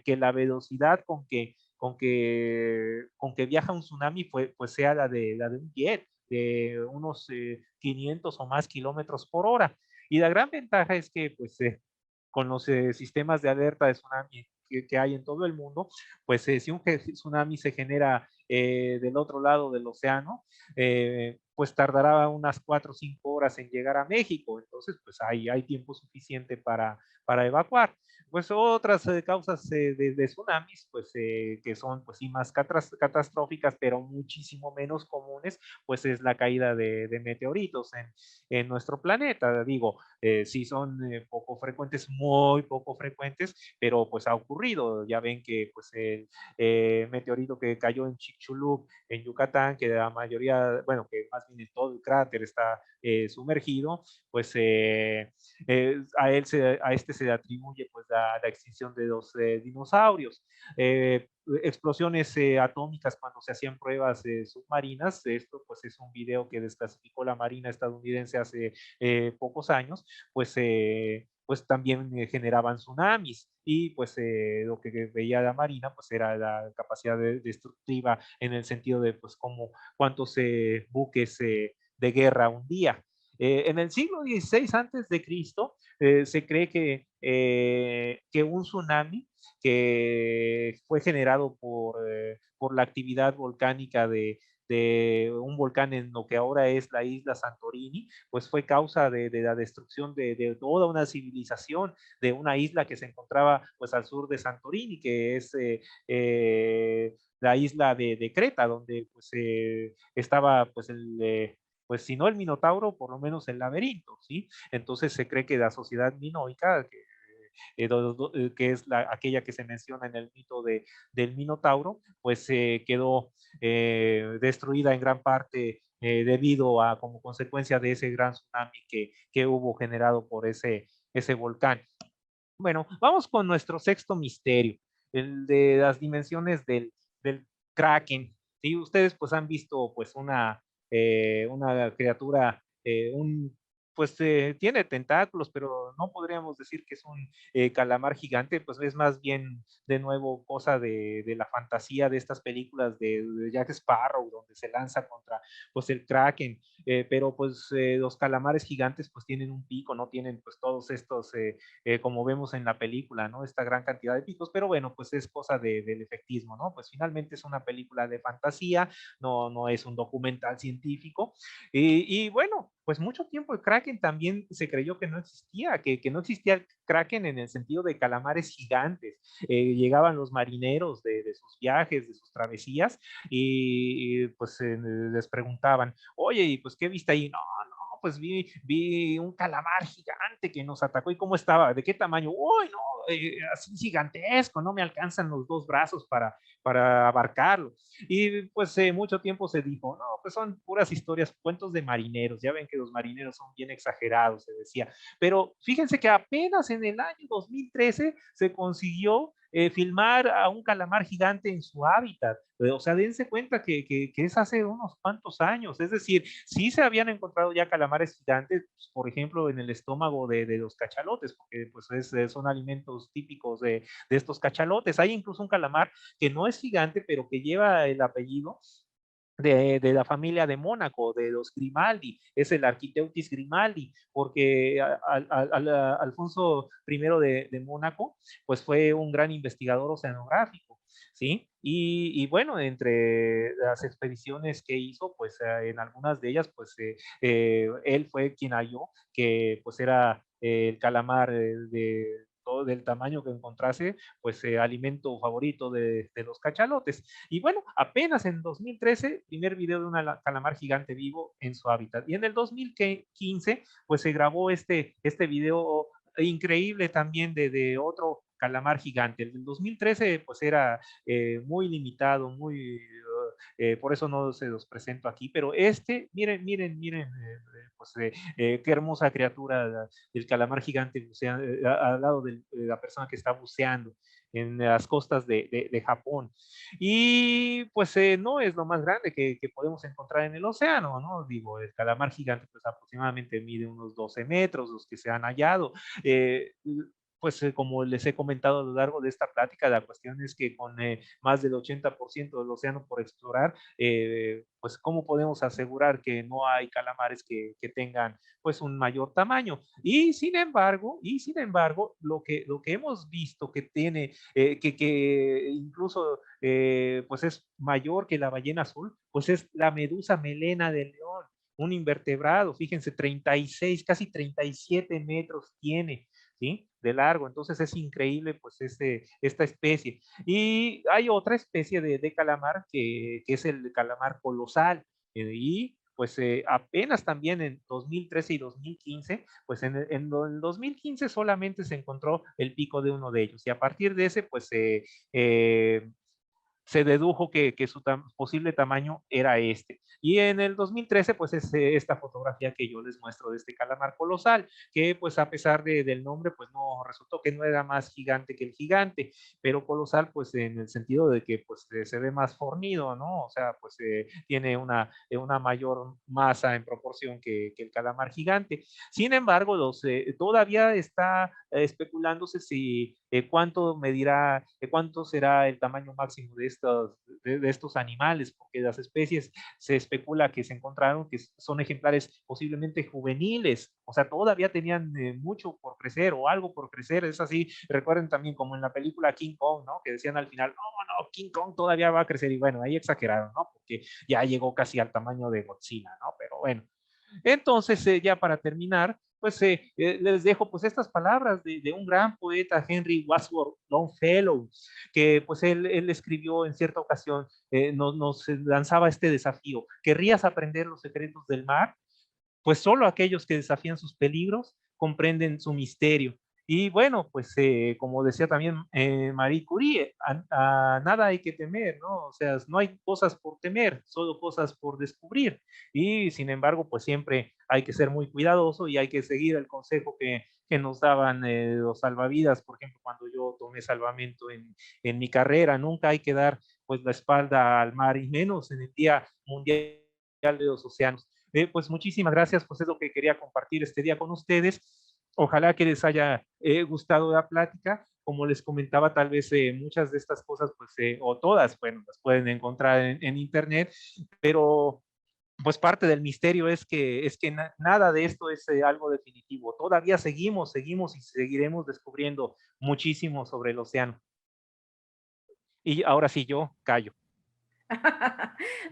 la velocidad con que viaja un tsunami pues sea la de un jet de unos 500 o más kilómetros por hora. Y la gran ventaja es que pues con los sistemas de alerta de tsunami que hay en todo el mundo, pues si un tsunami se genera del otro lado del océano, pues tardará unas 4 o 5 horas en llegar a México, entonces pues hay tiempo suficiente para evacuar. pues otras causas de tsunamis, pues que son pues sí más catastróficas, pero muchísimo menos comunes, pues es la caída de meteoritos en nuestro planeta. Digo, sí son poco frecuentes, muy poco frecuentes, pero pues ha ocurrido. Ya ven que pues el meteorito que cayó en Chicxulub, en Yucatán, que la mayoría, bueno, que más bien todo el cráter está sumergido, pues a este se le atribuye pues la extinción de los dinosaurios. Explosiones atómicas cuando se hacían pruebas submarinas, esto pues es un video que desclasificó la Marina estadounidense hace pocos años, pues también generaban tsunamis y pues lo que veía la Marina pues era la capacidad destructiva en el sentido de pues como cuántos buques de guerra un día. En el siglo XVI antes de Cristo se cree que un tsunami que fue generado por la actividad volcánica de un volcán en lo que ahora es la isla Santorini, pues fue causa de la destrucción de toda una civilización, de una isla que se encontraba pues al sur de Santorini, que es la isla de Creta, donde pues estaba pues pues si no el Minotauro, por lo menos el laberinto, ¿sí? Entonces se cree que la sociedad minoica, que es aquella que se menciona en el mito del Minotauro, pues quedó destruida en gran parte debido a, como consecuencia de ese gran tsunami que hubo generado por ese volcán. Bueno, vamos con nuestro sexto misterio, el de las dimensiones del Kraken. ¿Sí? Ustedes pues han visto pues una criatura, pues tiene tentáculos, pero no podríamos decir que es un calamar gigante, pues es más bien de nuevo cosa de la fantasía de estas películas de Jack Sparrow, donde se lanza contra pues el Kraken, pero pues los calamares gigantes pues tienen un pico, no tienen pues todos estos como vemos en la película, ¿no? Esta gran cantidad de picos, pero bueno, pues es cosa del efectismo, ¿no? Pues finalmente es una película de fantasía, no es un documental científico. Y bueno, pues mucho tiempo el Kraken también se creyó que no existía, que no existía el Kraken en el sentido de calamares gigantes. Llegaban los marineros de sus viajes, de sus travesías, y pues les preguntaban, oye, ¿y pues qué viste ahí? No, pues vi un calamar gigante que nos atacó. ¿Y cómo estaba? ¿De qué tamaño? Uy, no, así gigantesco, no me alcanzan los dos brazos para abarcarlo. Y pues mucho tiempo se dijo, no, pues son puras historias, cuentos de marineros. Ya ven que los marineros son bien exagerados, se decía. Pero fíjense que apenas en el año 2013 se consiguió filmar a un calamar gigante en su hábitat. O sea, dense cuenta que es hace unos cuantos años. Es decir, sí se habían encontrado ya calamares gigantes, pues, por ejemplo, en el estómago de los cachalotes, porque pues son alimentos típicos de estos cachalotes. Hay incluso un calamar que no es gigante, pero que lleva el apellido de la familia de Mónaco, de los Grimaldi, es el Architeuthis Grimaldi, porque Alfonso I de Mónaco, pues fue un gran investigador oceanográfico, ¿sí? Y bueno, entre las expediciones que hizo, pues en algunas de ellas, pues él fue quien halló que pues era el calamar todo del tamaño que encontrase, pues alimento favorito de los cachalotes. Y bueno, apenas en 2013, primer video de una calamar gigante vivo en su hábitat. Y en el 2015, pues se grabó este video increíble también de otro calamar gigante. El del 2013 pues era muy limitado, por eso no se los presento aquí, pero miren, pues qué hermosa criatura el calamar gigante, o sea, al lado de la persona que está buceando en las costas de Japón. Y pues no es lo más grande que podemos encontrar en el océano, ¿no? Digo, el calamar gigante pues aproximadamente mide unos 12 metros, los que se han hallado. Eh, pues como les he comentado a lo largo de esta plática, la cuestión es que con más del 80% del océano por explorar, pues cómo podemos asegurar que no hay calamares que tengan pues un mayor tamaño. Y sin embargo, lo que hemos visto que tiene, que incluso pues es mayor que la ballena azul, pues es la medusa melena del león, un invertebrado, fíjense, 36, casi 37 metros tiene, ¿sí? de largo. Entonces es increíble pues esta especie. Y hay otra especie de calamar que es el calamar colosal. Y pues apenas también en 2013 y 2015, pues en el 2015 solamente se encontró el pico de uno de ellos. Y a partir de ese, pues eh, se dedujo que su posible tamaño era este. Y en el 2013, pues es esta fotografía que yo les muestro de este calamar colosal, que pues a pesar del nombre, pues no resultó que no era más gigante que el gigante, pero colosal pues en el sentido de que pues se ve más fornido, ¿no? O sea, pues tiene una mayor masa en proporción que el calamar gigante. Sin embargo, todavía está especulándose si cuánto medirá, cuánto será el tamaño máximo de estos animales, porque las especies se especula que se encontraron que son ejemplares posiblemente juveniles, o sea, todavía tenían mucho por crecer o algo por crecer. Es así, recuerden también como en la película King Kong, ¿no? Que decían al final, no, no, King Kong todavía va a crecer, y bueno, ahí exageraron, ¿no? Porque ya llegó casi al tamaño de Godzilla, ¿no? Pero bueno. Entonces, ya para terminar, pues les dejo pues estas palabras de un gran poeta, Henry Wadsworth Longfellow, que pues él escribió en cierta ocasión, nos lanzaba este desafío: ¿querrías aprender los secretos del mar? Pues solo aquellos que desafían sus peligros comprenden su misterio. Y bueno, pues como decía también Marie Curie, a nada hay que temer, ¿no? O sea, no hay cosas por temer, solo cosas por descubrir. Y sin embargo, pues siempre hay que ser muy cuidadoso y hay que seguir el consejo que nos daban los salvavidas. Por ejemplo, cuando yo tomé salvamento en mi carrera, nunca hay que dar pues la espalda al mar, y menos en el Día Mundial de los Océanos. Pues muchísimas gracias, pues es lo que quería compartir este día con ustedes. Ojalá que les haya gustado la plática. Como les comentaba, tal vez muchas de estas cosas, pues, o todas, bueno, las pueden encontrar en internet, pero pues parte del misterio es que nada de esto es algo definitivo. Todavía seguimos y seguiremos descubriendo muchísimo sobre el océano. Y ahora sí, yo callo.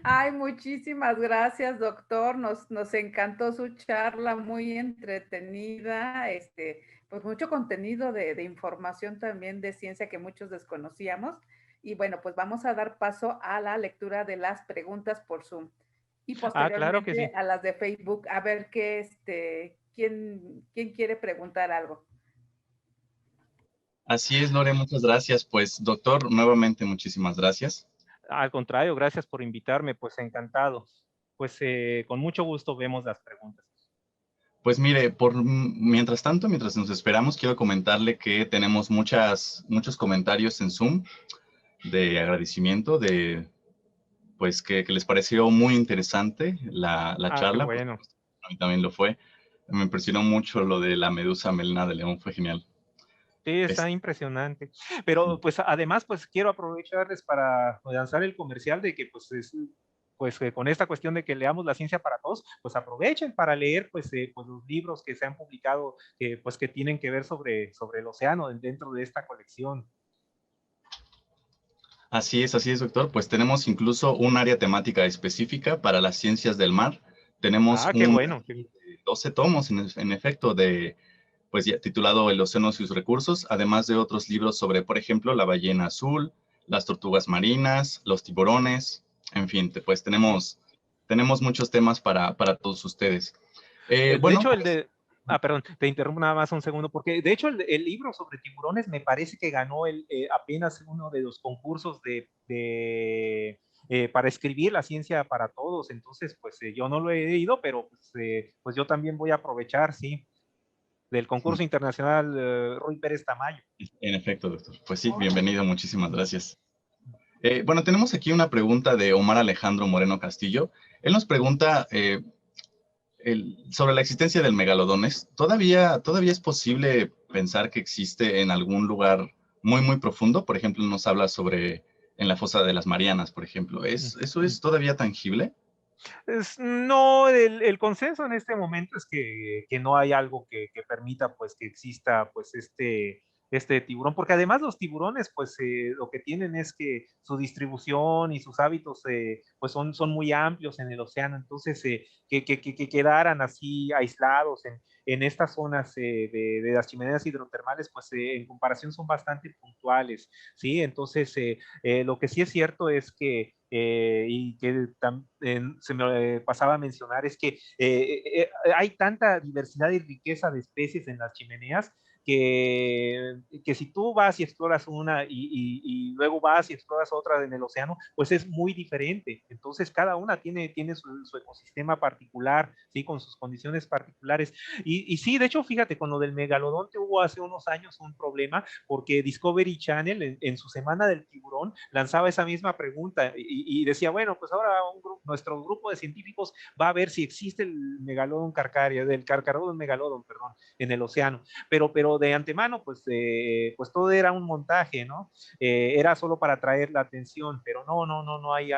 Ay, muchísimas gracias, doctor. Nos encantó su charla, muy entretenida, pues mucho contenido de información también de ciencia que muchos desconocíamos. Y bueno, pues vamos a dar paso a la lectura de las preguntas por Zoom y Ah, claro que posteriormente sí. a las de Facebook, a ver qué, quién quiere preguntar algo. Así es, Lore, muchas gracias. Pues, doctor, nuevamente muchísimas gracias. Al contrario, gracias por invitarme, pues encantado. Pues con mucho gusto vemos las preguntas. Pues mire, mientras tanto, mientras nos esperamos, quiero comentarle que tenemos muchos comentarios en Zoom de agradecimiento, pues que les pareció muy interesante la Ah, qué charla. Por bueno. supuesto, a mí también lo fue. Me impresionó mucho lo de la medusa melena de león, fue genial. Sí, está Este, impresionante. Pero pues además, pues quiero aprovecharles para lanzar el comercial de que pues con esta cuestión de que leamos la ciencia para todos, pues aprovechen para leer pues los libros que se han publicado, pues que tienen que ver sobre el océano dentro de esta colección. así es, doctor. Pues tenemos incluso un área temática específica para las ciencias del mar. Tenemos Ah, qué un bueno. 12 tomos, en efecto, pues ya titulado El océano y sus recursos, además de otros libros sobre, por ejemplo, la ballena azul, las tortugas marinas, los tiburones, en fin, pues tenemos muchos temas para todos ustedes. De Bueno, hecho, pues perdón, te interrumpo nada más un segundo, porque de hecho el libro sobre tiburones me parece que ganó apenas uno de los concursos para escribir la ciencia para todos. Entonces, pues yo no lo he leído, pero pues yo también voy a aprovechar, sí, del concurso internacional Ruy Pérez Tamayo. en efecto, doctor. Pues sí, bienvenido, muchísimas gracias. Bueno, tenemos aquí una pregunta de Omar Alejandro Moreno Castillo. Él nos pregunta sobre la existencia del megalodones. ¿Todavía es posible pensar que existe en algún lugar muy, muy profundo? Por ejemplo, nos habla sobre en la fosa de las Marianas, por ejemplo. ¿Eso es todavía tangible? No, el consenso en este momento es que no hay algo que permita pues que exista pues este tiburón, porque además los tiburones, pues lo que tienen es que su distribución y sus hábitos, pues son muy amplios en el océano, entonces que quedaran así aislados en estas zonas de las chimeneas hidrotermales, pues en comparación son bastante puntuales, ¿sí? Entonces, lo que sí es cierto es que y que se me pasaba a mencionar es que hay tanta diversidad y riqueza de especies en las chimeneas que si tú vas y exploras una y luego vas y exploras otra en el océano, pues es muy diferente. Entonces, cada una tiene su ecosistema particular, ¿sí? Con sus condiciones particulares. Y sí, de hecho, fíjate, con lo del megalodonte hubo hace unos años un problema porque Discovery Channel en su semana del tiburón lanzaba esa misma pregunta y decía, bueno, pues ahora nuestro grupo de científicos va a ver si existe el megalodon carcaria, del carcarodon megalodon, perdón, en el océano. Pero de antemano, pues todo era un montaje, ¿no? Era solo para atraer la atención, pero no hay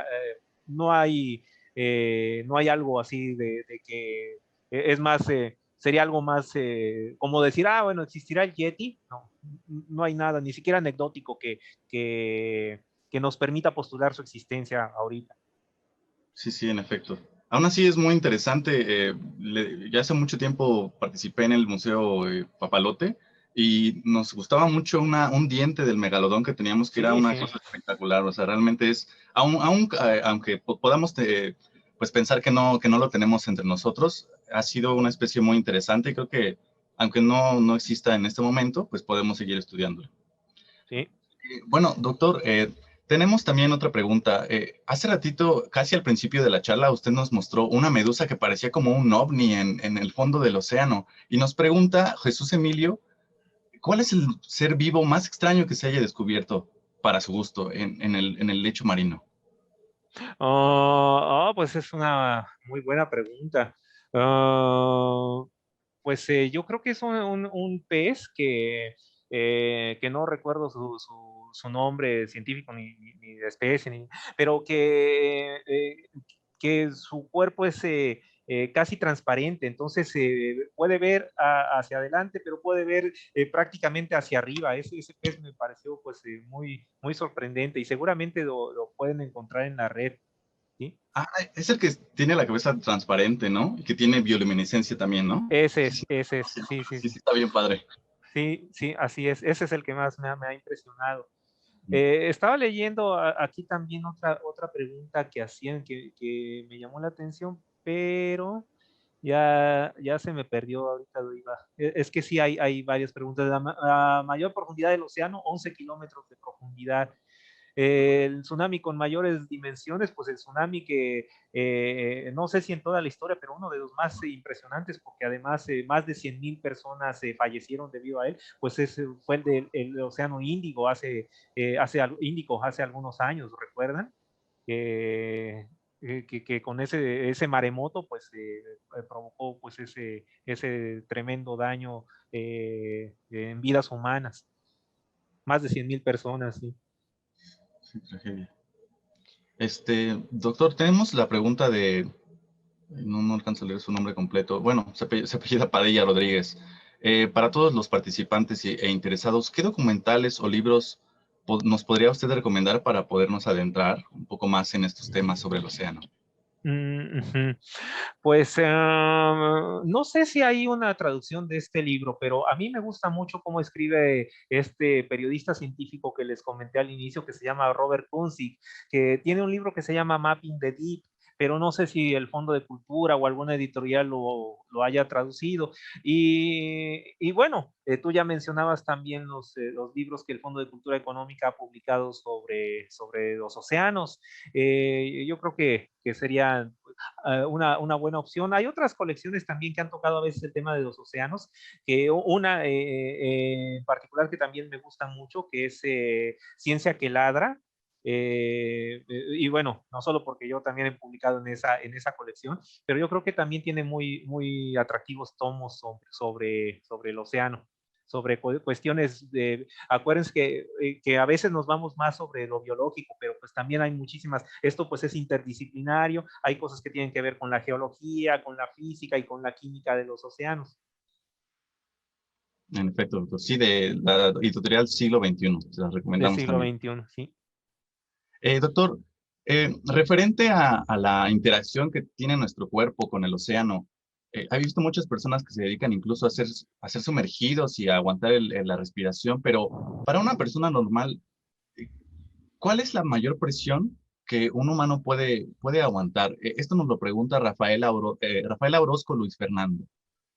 algo así de que es más, sería algo más como decir, ah, bueno, ¿existirá el Yeti? No, no hay nada, ni siquiera anecdótico que, que nos permita postular su existencia ahorita. Sí, sí, en efecto. Aún así es muy interesante. Ya hace mucho tiempo participé en el Museo Papalote y nos gustaba mucho un diente del megalodón que teníamos, que era Sí, una sí. cosa espectacular. O sea, realmente es, aunque podamos pues pensar que no lo tenemos entre nosotros, ha sido una especie muy interesante y creo que aunque no exista en este momento, pues podemos seguir estudiándolo. Sí. Bueno, doctor, tenemos también otra pregunta. Hace ratito, casi al principio de la charla, usted nos mostró una medusa que parecía como un ovni en el fondo del océano. Y nos pregunta Jesús Emilio, ¿cuál es el ser vivo más extraño que se haya descubierto para su gusto en el lecho marino? Pues es una muy buena pregunta. Ah, pues yo creo que es un pez que no recuerdo su nombre científico ni de especie, pero que su cuerpo es casi transparente, entonces puede ver hacia adelante, pero puede ver prácticamente hacia arriba. Ese pez me pareció pues muy sorprendente y seguramente lo pueden encontrar en la red. ¿Sí? Ah, es el que tiene la cabeza transparente, ¿no? Y que tiene bioluminiscencia también, ¿no? Ese es, sí, sí, Sí, sí, está bien padre. sí, sí, así es. Ese es el que más me ha impresionado. Estaba leyendo aquí también otra pregunta que hacían que me llamó la atención, pero ya se me perdió ahorita lo iba. Es que sí hay varias preguntas. La mayor profundidad del océano, 11 kilómetros de profundidad. El tsunami con mayores dimensiones, pues el tsunami que no sé si en toda la historia, pero uno de los más impresionantes, porque además más de 100,000 personas fallecieron debido a él, pues fue el del el Océano Índico Índico hace algunos años, ¿recuerdan? Que con ese maremoto pues provocó pues ese tremendo daño en vidas humanas, más de 100,000 personas, sí. Sí, tragedia. Doctor, tenemos la pregunta de, no alcanzo a leer su nombre completo. Bueno, se apellida Padilla Rodríguez. Para todos los participantes e interesados, ¿qué documentales o libros nos podría usted recomendar para podernos adentrar un poco más en estos temas sobre el océano? Ujú. Pues no sé si hay una traducción de este libro, pero a mí me gusta mucho cómo escribe este periodista científico que les comenté al inicio, que se llama Robert Kunzig, que tiene un libro que se llama Mapping the Deep, pero no sé si el Fondo de Cultura o alguna editorial lo haya traducido. Y bueno, tú ya mencionabas también los libros que el Fondo de Cultura Económica ha publicado sobre los océanos. Yo creo que serían una buena opción. Hay otras colecciones también que han tocado a veces el tema de los océanos, que una en particular que también me gusta mucho, que es Ciencia que Ladra. Y bueno, no solo porque yo también he publicado en esa colección, pero yo creo que también tiene muy atractivos tomos sobre el océano, sobre cuestiones de, acuérdense que a veces nos vamos más sobre lo biológico, pero pues también hay muchísimas, esto pues es interdisciplinario, hay cosas que tienen que ver con la geología, con la física y con la química de los océanos. En efecto, doctor. Sí, de la editorial Siglo XXI, se las Del recomendamos siglo también. XXI, sí. Doctor, referente a la interacción que tiene nuestro cuerpo con el océano, he visto muchas personas que se dedican incluso a ser sumergidos y a aguantar la respiración, pero para una persona normal, eh, ¿cuál es la mayor presión que un humano puede aguantar? Esto nos lo pregunta Rafaela Orozco Luis Fernando.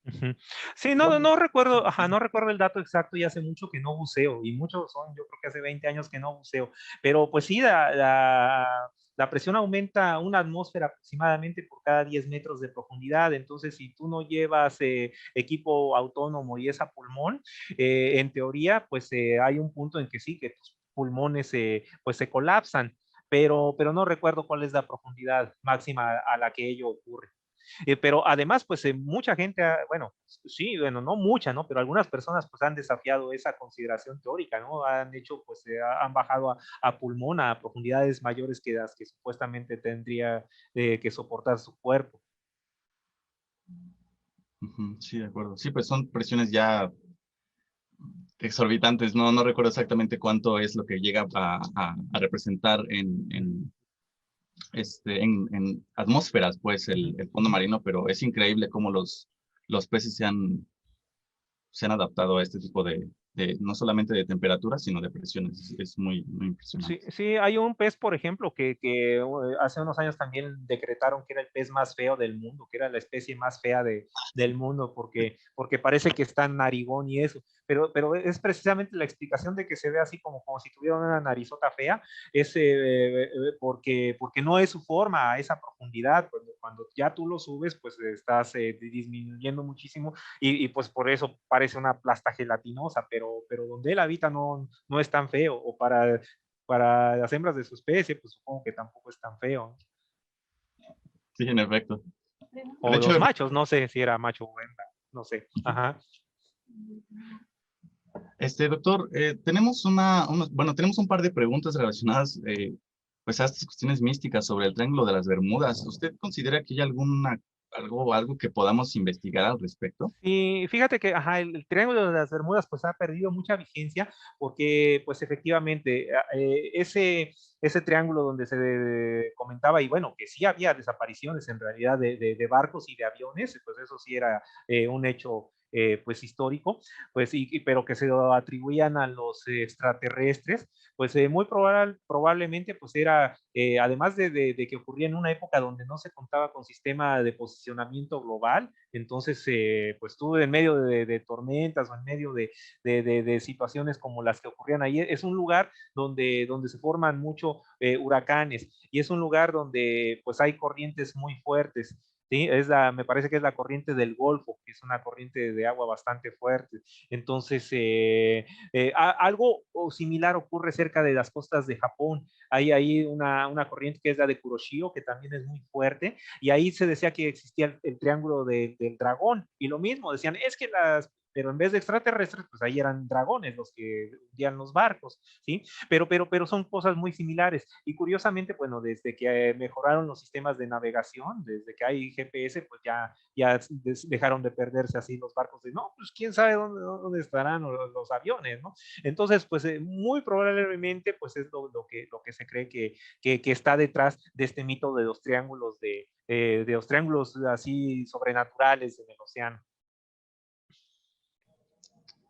Ujú. Sí, no recuerdo, no recuerdo el dato exacto y hace mucho que no buceo, y muchos son, yo creo que hace 20 años que no buceo, pero pues sí, la presión aumenta una atmósfera aproximadamente por cada 10 metros de profundidad, entonces si tú no llevas equipo autónomo y es a pulmón, en teoría, pues hay un punto en que sí, que tus pulmones pues se colapsan, pero no recuerdo cuál es la profundidad máxima a la que ello ocurre. Pero además, pues mucha gente, bueno, sí, bueno, no mucha, ¿no? Pero algunas personas pues han desafiado esa consideración teórica, ¿no? Han hecho, pues han bajado a pulmón a profundidades mayores que las que supuestamente tendría que soportar su cuerpo. Sí, de acuerdo. Sí, pues son presiones ya exorbitantes. No recuerdo exactamente cuánto es lo que llega a representar en atmósferas, pues, el fondo marino, pero es increíble cómo los peces se han adaptado a este tipo no solamente de temperaturas, sino de presiones. Es muy, muy Sí, impresionante. sí, hay un pez, por ejemplo, que hace unos años también decretaron que era el pez más feo del mundo, que era la especie más fea del mundo, porque parece que está narigón y eso, pero es precisamente la explicación de que se ve así como si tuviera una narizota fea, es porque no es su forma a esa profundidad, cuando ya tú lo subes, pues estás disminuyendo muchísimo y pues por eso parece una plasta gelatinosa, pero donde él habita no es tan feo, o para las hembras de su especie, pues supongo que tampoco es tan feo. Sí, en efecto. De O hecho, los machos, no sé si era macho o hembra, no sé. Ajá. doctor, tenemos un par de preguntas relacionadas, pues, a estas cuestiones místicas sobre el Triángulo de las Bermudas. ¿Usted considera que hay algo que podamos investigar al respecto? Y fíjate que el Triángulo de las Bermudas pues ha perdido mucha vigencia porque pues efectivamente ese triángulo donde se comentaba y bueno, que sí había desapariciones en realidad de barcos y de aviones, pues eso sí era un hecho pues histórico, pues pero que se lo atribuían a los extraterrestres, pues probablemente pues era, además de que ocurría en una época donde no se contaba con sistema de posicionamiento global, entonces pues tú en medio de tormentas o en medio de situaciones como las que ocurrían ahí, es un lugar donde se forman mucho huracanes y es un lugar donde pues hay corrientes muy fuertes. ¿Sí? Me parece que es la corriente del Golfo, que es una corriente de agua bastante fuerte. Entonces, algo similar ocurre cerca de las costas de Japón. Hay ahí una corriente que es la de Kuroshio, que también es muy fuerte, y ahí se decía que existía el triángulo del dragón, y lo mismo, decían, es que pero en vez de extraterrestres, pues ahí eran dragones los que hundían los barcos, ¿sí? Pero son cosas muy similares. Y curiosamente, bueno, desde que mejoraron los sistemas de navegación, desde que hay GPS, pues ya dejaron de perderse así los barcos de, no, pues quién sabe dónde estarán los aviones, ¿no? Entonces, pues muy probablemente, pues es lo que se cree que está detrás de este mito de los triángulos así sobrenaturales en el océano.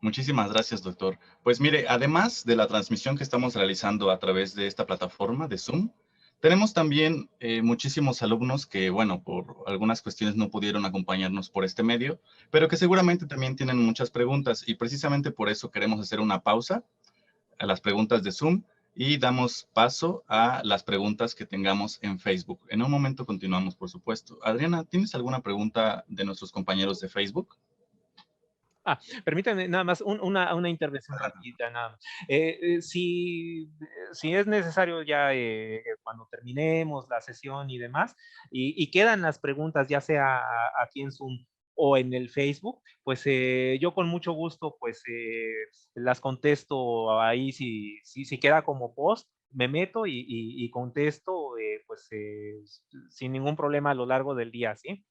Muchísimas gracias, doctor. Pues mire, además de la transmisión que estamos realizando a través de esta plataforma de Zoom, tenemos también muchísimos alumnos que, bueno, por algunas cuestiones no pudieron acompañarnos por este medio, pero que seguramente también tienen muchas preguntas y precisamente por eso queremos hacer una pausa a las preguntas de Zoom y damos paso a las preguntas que tengamos en Facebook. En un momento continuamos, por supuesto. Adriana, ¿tienes alguna pregunta de nuestros compañeros de Facebook? Permítame nada más una intervención rapidita, nada más. Si es necesario ya cuando terminemos la sesión y demás, y quedan las preguntas, ya sea aquí en Zoom o en el Facebook, pues yo con mucho gusto pues las contesto ahí si queda como post, me meto y contesto pues sin ningún problema a lo largo del día, ¿sí?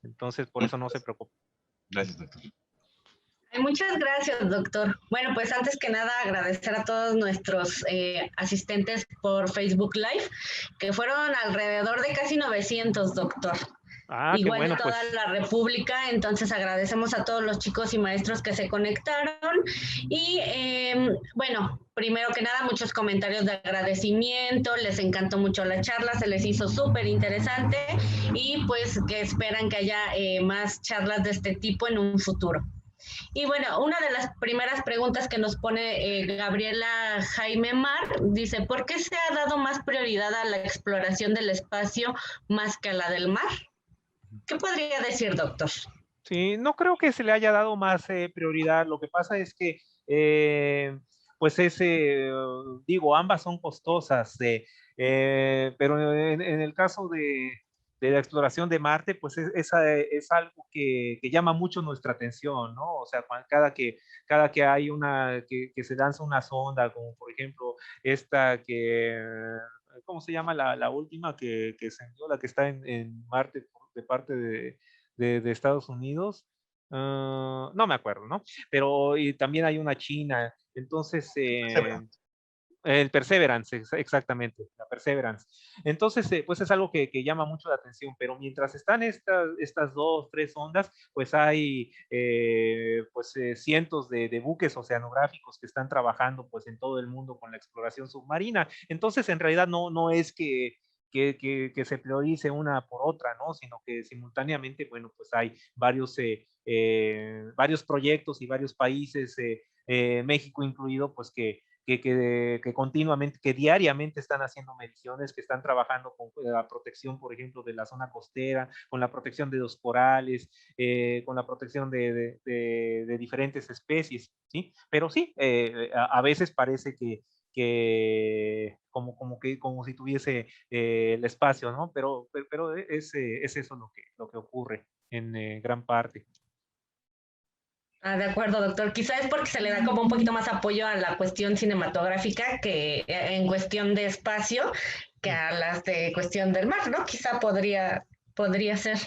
Entonces por eso no se preocupe. Gracias, doctor. Muchas gracias, doctor. Bueno, pues antes que nada agradecer a todos nuestros asistentes por Facebook Live, que fueron alrededor de casi 900, doctor. Ah, qué Igual de bueno, toda pues. la República, entonces agradecemos a todos los chicos y maestros que se conectaron y bueno, primero que nada muchos comentarios de agradecimiento, les encantó mucho la charla, se les hizo súper interesante y pues que esperan que haya más charlas de este tipo en un futuro. Y bueno, una de las primeras preguntas que nos pone Gabriela Jaime Mar dice, ¿por qué se ha dado más prioridad a la exploración del espacio más que a la del mar? ¿Qué podría decir, doctor? Sí, no creo que se le haya dado más prioridad. Lo que pasa es que, pues digo, ambas son costosas, pero en el caso de la exploración de Marte, pues es algo que llama mucho nuestra atención, ¿no? O sea, cada que hay que se lanza una sonda, como por ejemplo esta ¿cómo se llama la última que se envió, la que está en Marte de parte de Estados Unidos? No me acuerdo, ¿no? Pero y también hay una china, entonces, el Perseverance, exactamente, la Perseverance. Entonces, pues es algo que llama mucho la atención, pero mientras están estas dos, tres ondas, pues hay cientos de buques oceanográficos que están trabajando pues en todo el mundo con la exploración submarina. Entonces, en realidad no es que se priorice una por otra, ¿no? Sino que simultáneamente, bueno, pues hay varios proyectos y varios países, México incluido, pues que continuamente, que diariamente están haciendo mediciones, que están trabajando con la protección, por ejemplo, de la zona costera, con la protección de los corales, con la protección de diferentes especies, ¿sí? Pero sí, a veces parece como si tuviese el espacio, ¿no? Pero es eso lo que ocurre en gran parte. Ah, de acuerdo, doctor. Quizá es porque se le da como un poquito más apoyo a la cuestión cinematográfica que en cuestión de espacio que a las de cuestión del mar, ¿no? Quizá podría ser.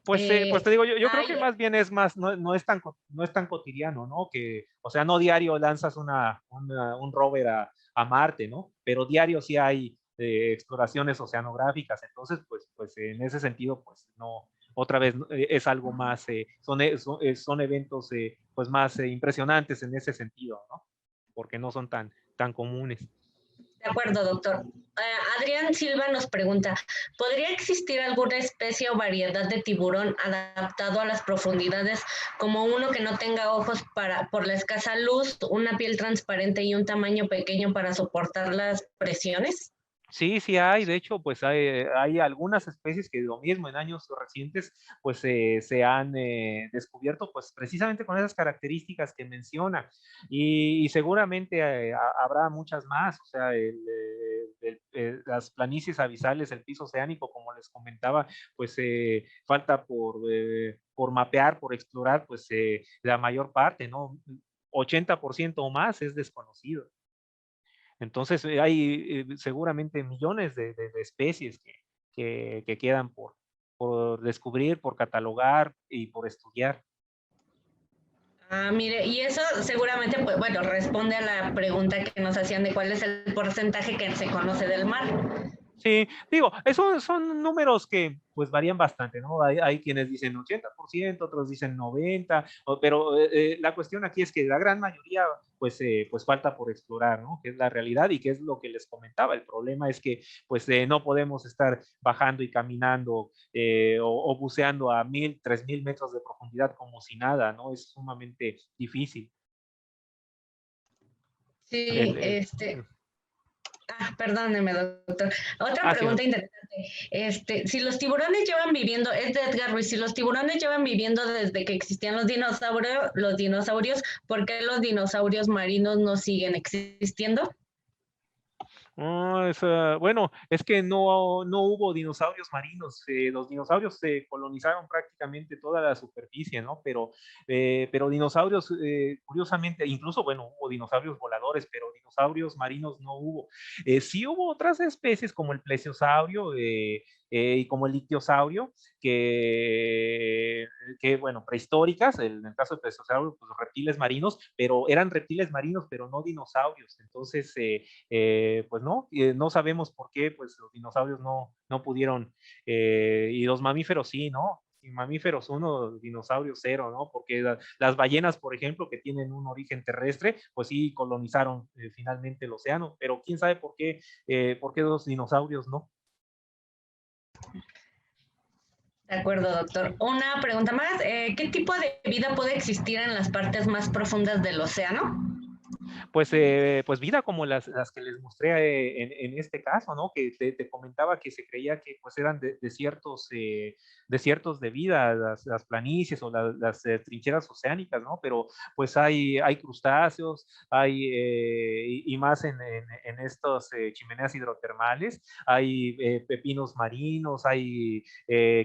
Pues te digo, yo creo que Ay, más bien es más, no es tan cotidiano, ¿no? Que, o sea, no diario lanzas un rover a Marte, ¿no? Pero diario sí hay exploraciones oceanográficas, entonces, pues en ese sentido, pues no, otra vez es algo más, son eventos pues más impresionantes en ese sentido, ¿no? Porque no son tan comunes. de acuerdo, doctor. Adrián Silva nos pregunta, ¿podría existir alguna especie o variedad de tiburón adaptado a las profundidades como uno que no tenga ojos por la escasa luz, una piel transparente y un tamaño pequeño para soportar las presiones? Sí, sí hay, de hecho, pues hay algunas especies que lo mismo en años recientes, pues se han descubierto, pues precisamente con esas características que menciona, y seguramente habrá muchas más, o sea, las planicies abisales, el piso oceánico, como les comentaba, pues falta por mapear, por explorar, pues la mayor parte, ¿no? 80% o más es desconocido. Entonces hay seguramente millones de especies que quedan por descubrir, por catalogar y por estudiar. Ah, mire, y eso seguramente, pues, bueno, responde a la pregunta que nos hacían de cuál es el porcentaje que se conoce del mar. Sí, digo, esos son números que pues varían bastante, ¿no? Hay quienes dicen 80%, otros dicen 90%, pero la cuestión aquí es que la gran mayoría pues falta por explorar, ¿no? Que es la realidad y que es lo que les comentaba. El problema es que pues no podemos estar bajando y caminando o buceando a 1000, 3000 metros de profundidad como si nada, ¿no? Es sumamente difícil. Sí, El- perdóneme, doctor. Otra sí, no. pregunta interesante. Si los tiburones llevan viviendo, es de Edgar Ruiz, si los tiburones llevan viviendo desde que existían los dinosaurios, ¿por qué los dinosaurios marinos no siguen existiendo? Bueno, es que no hubo dinosaurios marinos. Los dinosaurios colonizaron prácticamente toda la superficie, ¿no? Pero dinosaurios, curiosamente, incluso, bueno, hubo dinosaurios voladores, pero dinosaurios marinos no hubo. Sí hubo otras especies como el plesiosaurio, y como el ictiosaurio, bueno, prehistóricas, en el caso de plesiosaurios, pues reptiles marinos, pero eran reptiles marinos, pero no dinosaurios. Entonces, pues no sabemos por qué, pues los dinosaurios no pudieron, y los mamíferos sí, ¿no? Y mamíferos 1, dinosaurios 0, ¿no? Porque las ballenas, por ejemplo, que tienen un origen terrestre, pues sí colonizaron finalmente el océano, pero quién sabe por qué los dinosaurios no. De acuerdo, doctor. Una pregunta más. ¿Qué tipo de vida puede existir en las partes más profundas del océano? Pues vida como las que les mostré en este caso, ¿no? Que te comentaba que se creía que pues eran desiertos de vida, las planicies o las trincheras oceánicas, ¿no? Pero pues hay crustáceos, y más en estos chimeneas hidrotermales, hay pepinos marinos, hay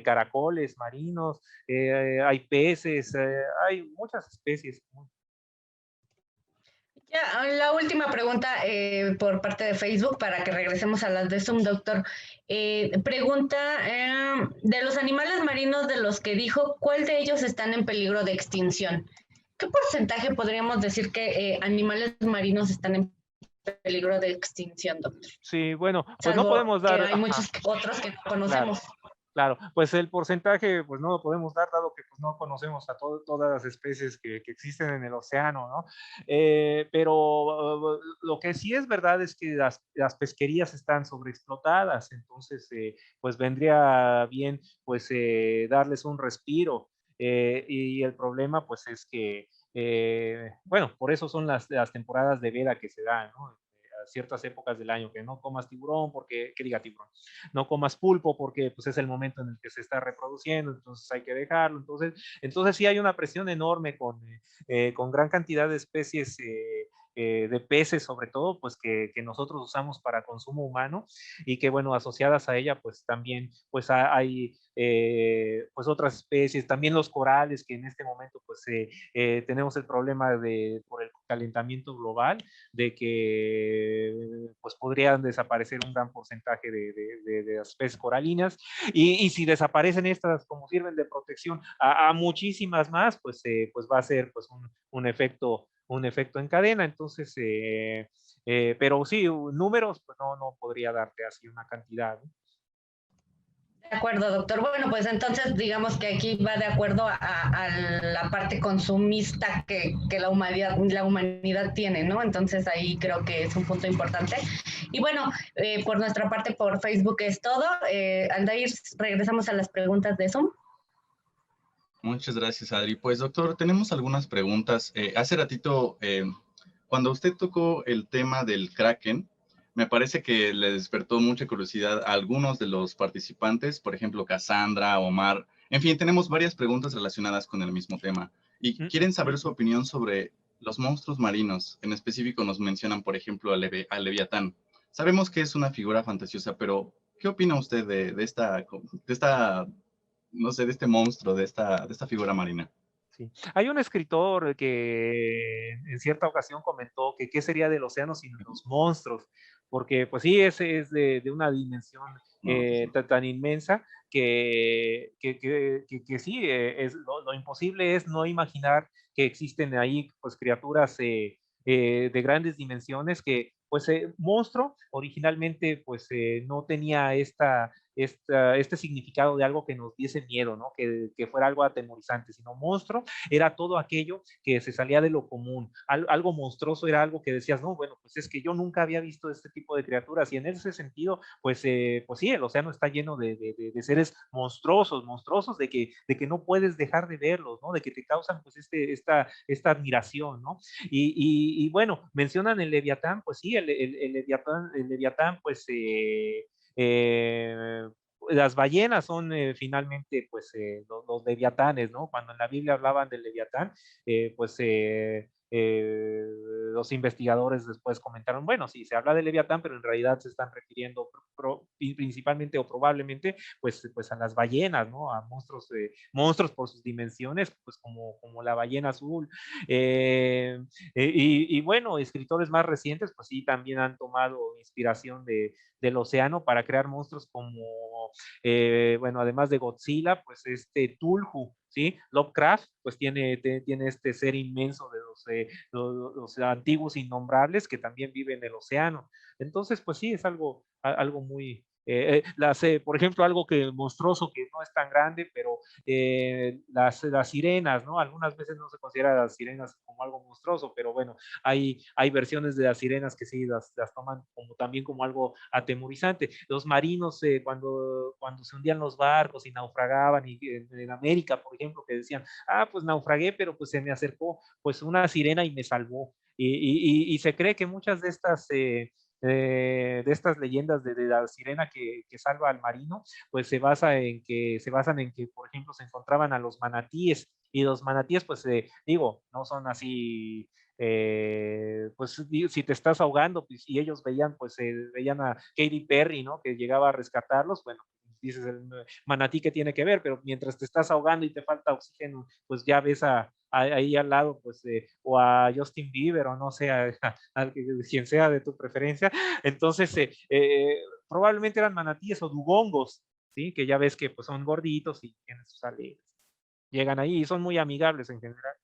caracoles marinos, hay peces, hay muchas especies. Ya, la última pregunta por parte de Facebook para que regresemos a las de Zoom, doctor. Pregunta de los animales marinos de los que dijo, ¿cuál de ellos están en peligro de extinción? ¿Qué porcentaje podríamos decir que animales marinos están en peligro de extinción, doctor? Sí, bueno, pues no Salvo podemos que dar, hay muchos otros que conocemos. Claro, pues el porcentaje, pues no lo podemos dar, dado que pues, no conocemos a todas las especies que existen en el océano, ¿no? Pero lo que sí es verdad es que las pesquerías están sobreexplotadas, entonces, pues vendría bien, pues, darles un respiro. Y el problema, pues, es que, bueno, por eso son las temporadas de veda que se dan, ¿no? A ciertas épocas del año, que no comas tiburón, que diga tiburón, no comas pulpo porque pues, es el momento en el que se está reproduciendo, entonces hay que dejarlo. Entonces sí hay una presión enorme con gran cantidad de especies de peces, sobre todo, pues que nosotros usamos para consumo humano y que, bueno, asociadas a ella, pues también pues hay pues otras especies, también los corales, que en este momento pues tenemos el problema por el calentamiento global, de que pues podrían desaparecer un gran porcentaje de las especies coralinas, y si desaparecen estas, como sirven de protección a muchísimas más, pues va a ser pues un efecto en cadena. Entonces, pero sí, números, pues no podría darte así una cantidad, ¿no? De acuerdo, doctor. Bueno, pues entonces digamos que aquí va de acuerdo a la parte consumista que la humanidad tiene, ¿no? Entonces ahí creo que es un punto importante. Y bueno, por nuestra parte, por Facebook es todo. Aldair, regresamos a las preguntas de Zoom. Muchas gracias, Adri. Pues, doctor, tenemos algunas preguntas. Hace ratito, cuando usted tocó el tema del Kraken, me parece que le despertó mucha curiosidad a algunos de los participantes, por ejemplo, Cassandra, Omar. En fin, tenemos varias preguntas relacionadas con el mismo tema y quieren saber su opinión sobre los monstruos marinos. En específico nos mencionan, por ejemplo, al Leviatán. Sabemos que es una figura fantasiosa, pero ¿qué opina usted de esta, no sé, de este monstruo, de esta figura marina? Sí. Hay un escritor que en cierta ocasión comentó que qué sería del océano sin los monstruos, porque pues sí, ese es de una dimensión tan inmensa que sí, lo imposible es no imaginar que existen ahí pues criaturas de grandes dimensiones que pues monstruo originalmente pues no tenía este significado de algo que nos diese miedo, ¿no? Que fuera algo atemorizante, sino monstruo era todo aquello que se salía de lo común. Algo monstruoso era algo que decías, no, bueno, pues es que yo nunca había visto este tipo de criaturas, y en ese sentido, pues sí, el océano está lleno de seres monstruosos de que no puedes dejar de verlos, ¿no? De que te causan pues esta admiración, ¿no? Y bueno, mencionan el Leviatán, pues sí, el Leviatán, pues las ballenas son finalmente pues los leviatanes, ¿no? Cuando en la Biblia hablaban del Leviatán, pues los investigadores después comentaron, bueno, sí, se habla de Leviatán, pero en realidad se están refiriendo principalmente o probablemente pues a las ballenas, ¿no? A monstruos por sus dimensiones, pues como la ballena azul. Y bueno, escritores más recientes, pues sí, también han tomado inspiración del océano para crear monstruos como, bueno, además de Godzilla, pues Tulhu, ¿sí? Lovecraft, pues tiene este ser inmenso de los antiguos innombrables que también viven en el océano. Entonces, pues sí, es algo muy... por ejemplo, algo que monstruoso que no es tan grande, pero las sirenas, ¿no? Algunas veces no se considera las sirenas como algo monstruoso, pero bueno, hay versiones de las sirenas que sí las toman también como algo atemorizante. Los marinos, cuando se hundían los barcos y naufragaban, y en América, por ejemplo, que decían, pues naufragué, pero pues se me acercó pues una sirena y me salvó. Y se cree que muchas de estas leyendas de la sirena que salva al marino, pues se basan en que, por ejemplo, se encontraban a los manatíes, y los manatíes, pues digo, no son así, pues si te estás ahogando, pues, y ellos veían a Katy Perry, ¿no? Que llegaba a rescatarlos, bueno, dices, el manatí que tiene que ver, pero mientras te estás ahogando y te falta oxígeno, pues ya ves ahí al lado, pues, o a Justin Bieber, o no sé, a quien sea de tu preferencia. Entonces, probablemente eran manatíes o dugongos, ¿sí? Que ya ves que pues, son gorditos y tienen sus aletas. Llegan ahí y son muy amigables en general.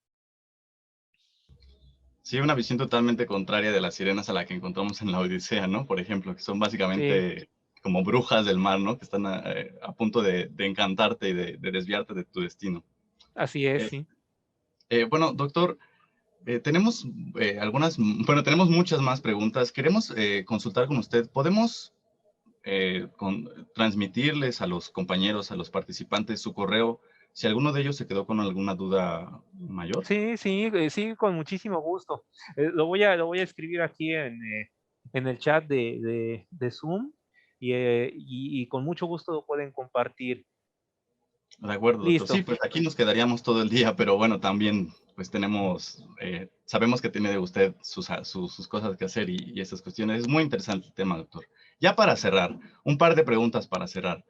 Sí, una visión totalmente contraria de las sirenas a la que encontramos en la Odisea, ¿no? Por ejemplo, que son básicamente Sí, como brujas del mar, ¿no? Que están a punto de encantarte y de desviarte de tu destino. así es, Eh, sí. bueno, doctor, tenemos tenemos muchas más preguntas. Queremos consultar con usted. ¿Podemos transmitirles a los compañeros, a los participantes, su correo, si alguno de ellos se quedó con alguna duda mayor? Sí, sí, sí, con muchísimo gusto. Lo voy a escribir aquí en el chat de Zoom, y con mucho gusto lo pueden compartir. De acuerdo, doctor. Sí, Listo. pues aquí nos quedaríamos todo el día, pero bueno, también pues sabemos que tiene de usted sus cosas que hacer y esas cuestiones. Es muy interesante el tema, doctor. Ya para cerrar, un par de preguntas para cerrar.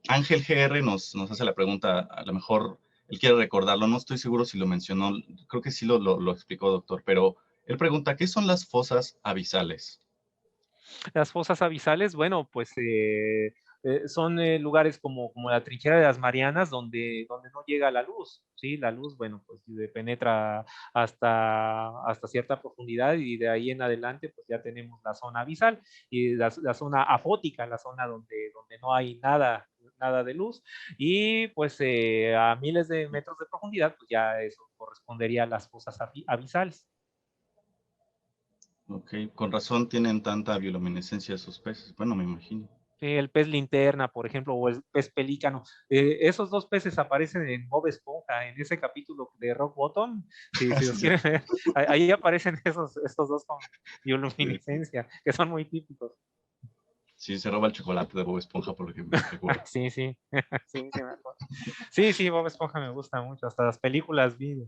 Ángel GR nos hace la pregunta, a lo mejor él quiere recordarlo, no estoy seguro si lo mencionó, creo que sí lo explicó, doctor, pero él pregunta, ¿qué son las fosas abisales? Las fosas abisales, bueno, pues son lugares como la trinchera de las Marianas, donde no llega la luz, ¿sí? La luz, bueno, pues penetra hasta cierta profundidad, y de ahí en adelante, pues ya tenemos la zona abisal y la zona afótica, la zona donde no hay nada de luz, y pues a miles de metros de profundidad, pues ya eso correspondería a las fosas abisales. Ok, con razón tienen tanta bioluminescencia esos peces. Bueno, me imagino. El pez linterna, por ejemplo, o el pez pelícano. Esos dos peces aparecen en Bob Esponja, en ese capítulo de Rock Bottom. Si Sí, los sí, quieren ver, ahí aparecen estos dos con sí, bioluminiscencia, que son muy típicos. sí, se roba el chocolate de Bob Esponja por lo que me recuerdo. Sí, sí, sí, sí, me acuerdo. Sí, sí, Bob Esponja me gusta mucho, hasta las películas vi.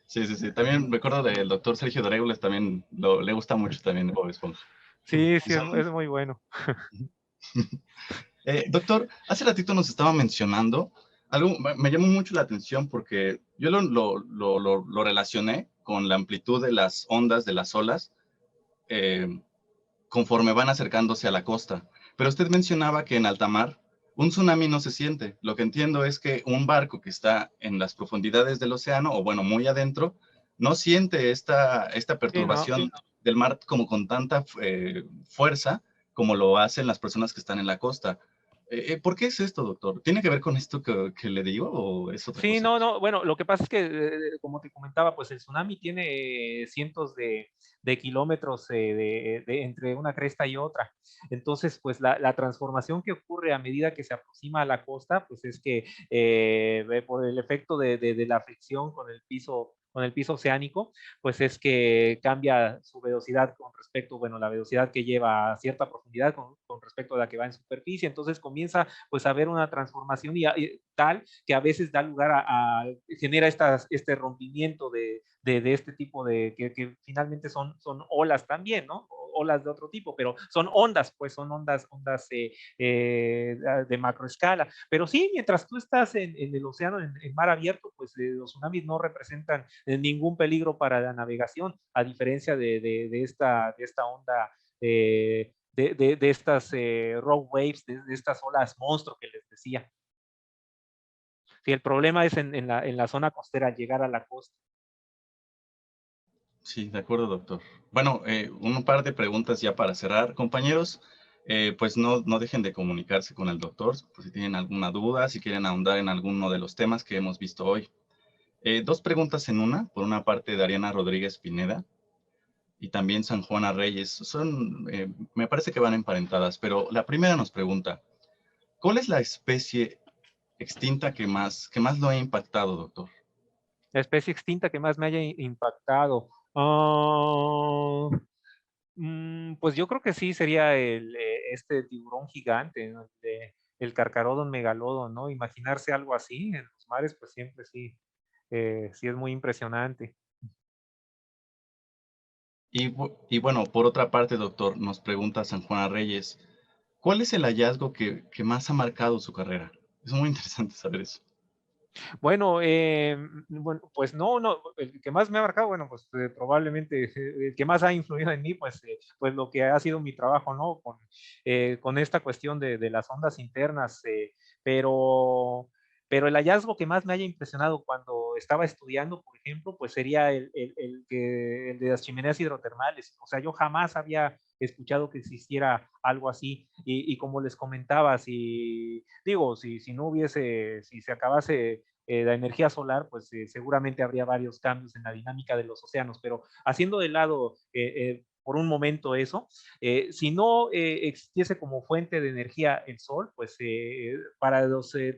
Sí, sí, sí. También recuerdo del doctor Sergio Doregules, también le gusta mucho también Bob Esponja. Sí, Y sí, son- es muy bueno. Doctor, hace ratito nos estaba mencionando algo, me llamó mucho la atención porque yo lo relacioné con la amplitud de las ondas de las olas eh, conforme van acercándose a la costa. Pero usted mencionaba que en alta mar un tsunami no se siente. Lo que entiendo es que un barco que está en las profundidades del océano, o bueno, muy adentro, no siente esta Sí, no. perturbación del mar como con tanta fuerza como lo hacen las personas que están en la costa. ¿Por qué es esto, doctor? ¿Tiene que ver con esto que le digo o es otra Sí, cosa? no, no, bueno, lo que pasa es que, como te comentaba, pues el tsunami tiene cientos de kilómetros entre una cresta y otra. Entonces, pues la transformación que ocurre a medida que se aproxima a la costa, pues es que por el efecto de la fricción con el piso oceánico, pues es que cambia su velocidad con respecto, bueno, la velocidad que lleva a cierta profundidad con respecto a la que va en superficie. Entonces comienza pues a haber una transformación y tal que a veces da lugar genera este rompimiento de este tipo que finalmente son olas también, ¿no? Olas de otro tipo, pero son ondas, pues son ondas de macroescala. Pero sí, mientras tú estás en el océano, en mar abierto, pues los tsunamis no representan ningún peligro para la navegación, a diferencia de esta onda, de estas rogue waves, de estas olas monstruo que les decía. Sí, el problema es en la zona costera, al llegar a la costa. Sí, de acuerdo, doctor. Bueno, un par de preguntas ya para cerrar. Compañeros, pues no dejen de comunicarse con el doctor, pues si tienen alguna duda, si quieren ahondar en alguno de los temas que hemos visto hoy. Dos preguntas en una, por una parte de Ariana Rodríguez Pineda y también San Juana Reyes. Me parece que van emparentadas, pero la primera nos pregunta, ¿cuál es la especie extinta que más lo ha impactado, doctor? La especie extinta que más me haya impactado. Pues yo creo que sí sería este tiburón gigante, ¿no? El Carcharodon megalodon, ¿no? Imaginarse algo así en los mares, pues siempre sí, sí es muy impresionante. Y bueno, por otra parte, doctor, nos pregunta San Juana Reyes, ¿cuál es el hallazgo que más ha marcado su carrera? Es muy interesante saber eso. Bueno, pues no, el que más me ha marcado, bueno, pues probablemente el que más ha influido en mí, pues lo que ha sido mi trabajo, ¿no? Con esta cuestión de las ondas internas, pero, pero el hallazgo que más me haya impresionado cuando estaba estudiando, por ejemplo, pues sería el de las chimeneas hidrotermales. O sea, yo jamás había escuchado que existiera algo así y como les comentaba, si se acabase la energía solar, pues seguramente habría varios cambios en la dinámica de los océanos, pero haciendo de lado por un momento eso, si no existiese como fuente de energía el sol, pues para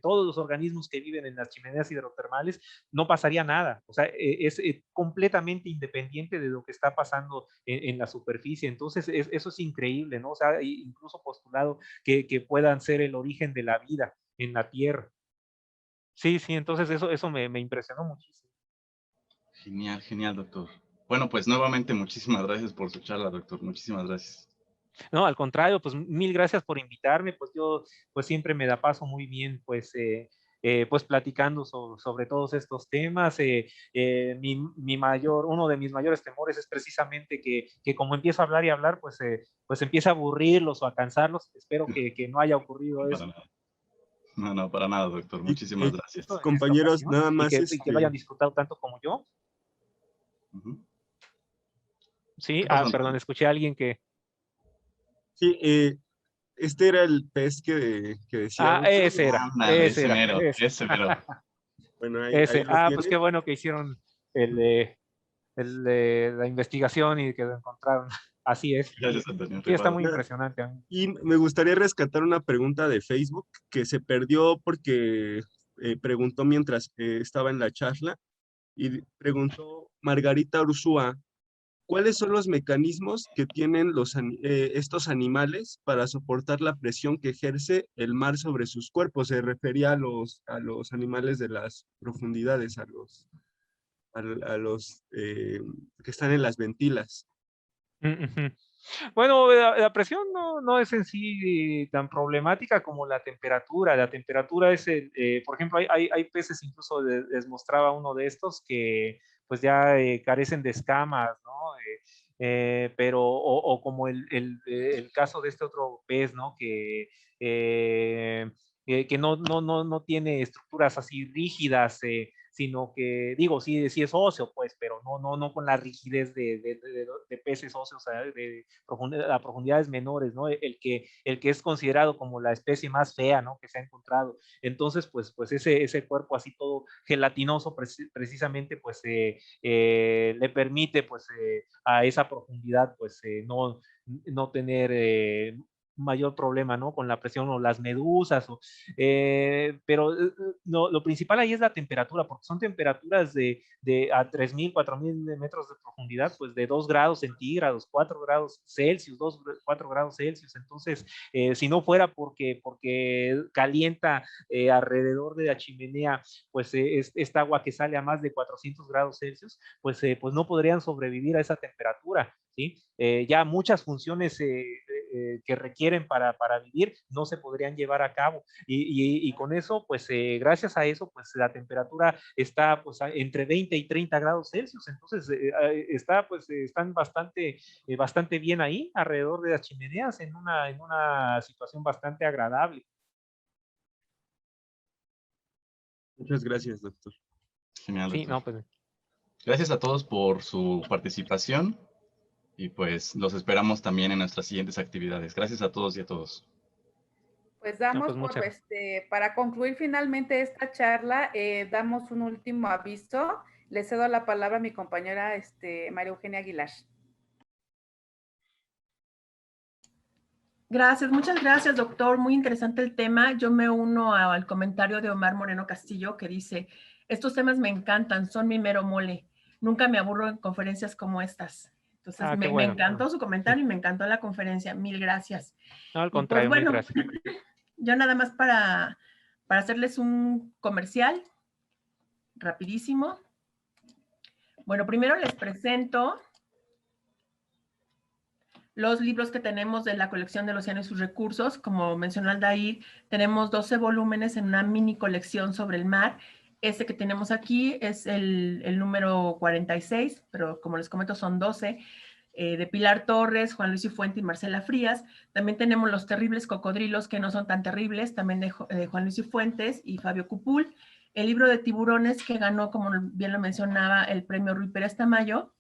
todos los organismos que viven en las chimeneas hidrotermales no pasaría nada, o sea, es completamente independiente de lo que está pasando en la superficie, entonces eso es increíble, ¿no? O sea, incluso postulado que puedan ser el origen de la vida en la Tierra. Sí, sí, entonces eso me impresionó muchísimo. Genial, genial, doctor. Bueno, pues nuevamente muchísimas gracias por su charla, doctor. Muchísimas gracias. No, al contrario, pues mil gracias por invitarme, pues yo pues siempre me la paso muy bien, pues platicando sobre todos estos temas. Uno de mis mayores temores es precisamente que como empiezo a hablar y hablar, pues empieza a aburrirlos o a cansarlos. Espero que no haya ocurrido Para eso. nada. No, para nada, doctor. Muchísimas gracias. En esta Compañeros, ocasión, nada más y que lo hayan disfrutado tanto como yo. Ujú. Sí, ¿Qué pasó? perdón, escuché a alguien que... sí, este era el pez que decía, doctor. Ándale, ese era, ese. ese mero. Bueno, ahí Ese. lo Pues tiene. qué bueno que hicieron la investigación y que lo encontraron. Así es. Gracias, Antonio Sí, está Rivado. muy Nada, impresionante. y me gustaría rescatar una pregunta de Facebook que se perdió porque preguntó mientras estaba en la charla y preguntó Margarita Ursúa, ¿cuáles son los mecanismos que tienen estos animales para soportar la presión que ejerce el mar sobre sus cuerpos? Se refería a los animales de las profundidades, a los que están en las ventilas. Ujú. Bueno, la presión no es en sí tan problemática como la temperatura. La temperatura es, por ejemplo, hay peces, incluso les mostraba uno de estos que pues ya carecen de escamas, ¿no? Pero, o como el caso de este otro pez, ¿no? Que no tiene estructuras así rígidas, sino que, digo, sí es óseo, pues, pero no con la rigidez de peces óseos a profundidades menores, ¿no? El que es considerado como la especie más fea, ¿no? Que se ha encontrado. Entonces, pues ese cuerpo así todo gelatinoso, precisamente, pues, le permite, pues, a esa profundidad, pues, no tener mayor problema, ¿no? Con la presión o las medusas, pero lo principal ahí es la temperatura, porque son temperaturas de a 3.000, 4.000 metros de profundidad, pues de 2 grados centígrados, 4 grados Celsius, 4 grados Celsius. Entonces, si no fuera porque calienta alrededor de la chimenea, pues esta agua que sale a más de 400 grados Celsius, pues no podrían sobrevivir a esa temperatura, ¿sí? Ya muchas funciones que requieren para vivir no se podrían llevar a cabo. Y con eso, pues gracias a eso, pues la temperatura está pues entre 20 y 30 grados Celsius. Entonces, están bastante bien ahí, alrededor de las chimeneas, en una situación bastante agradable. Muchas gracias, doctor. Genial, Sí, doctor. no, pues. Gracias a todos por su participación y pues los esperamos también en nuestras siguientes actividades. Gracias a todos y a todos. Pues damos No, pues para concluir finalmente esta charla, damos un último aviso. Le cedo la palabra a mi compañera María Eugenia Aguilar. Gracias, muchas gracias, doctor. Muy interesante el tema. Yo me uno al comentario de Omar Moreno Castillo que dice, estos temas me encantan, son mi mero mole. Nunca me aburro en conferencias como estas. Entonces, me encantó su comentario y me encantó la conferencia. Mil gracias. No, al contrario, pues, bueno, mil gracias. Yo nada más para hacerles un comercial rapidísimo. Bueno, primero les presento los libros que tenemos de la colección del Océano y sus recursos. Como mencionó Aldair, tenemos 12 volúmenes en una mini colección sobre el mar. Este que tenemos aquí es el número 46, pero como les comento son 12, de Pilar Torres, Juan Luis Cifuentes y Marcela Frías. También tenemos Los terribles cocodrilos, que no son tan terribles, también de Juan Luis Cifuentes y Fabio Cupul. El libro de tiburones, que ganó, como bien lo mencionaba, el premio Ruy Pérez Tamayo,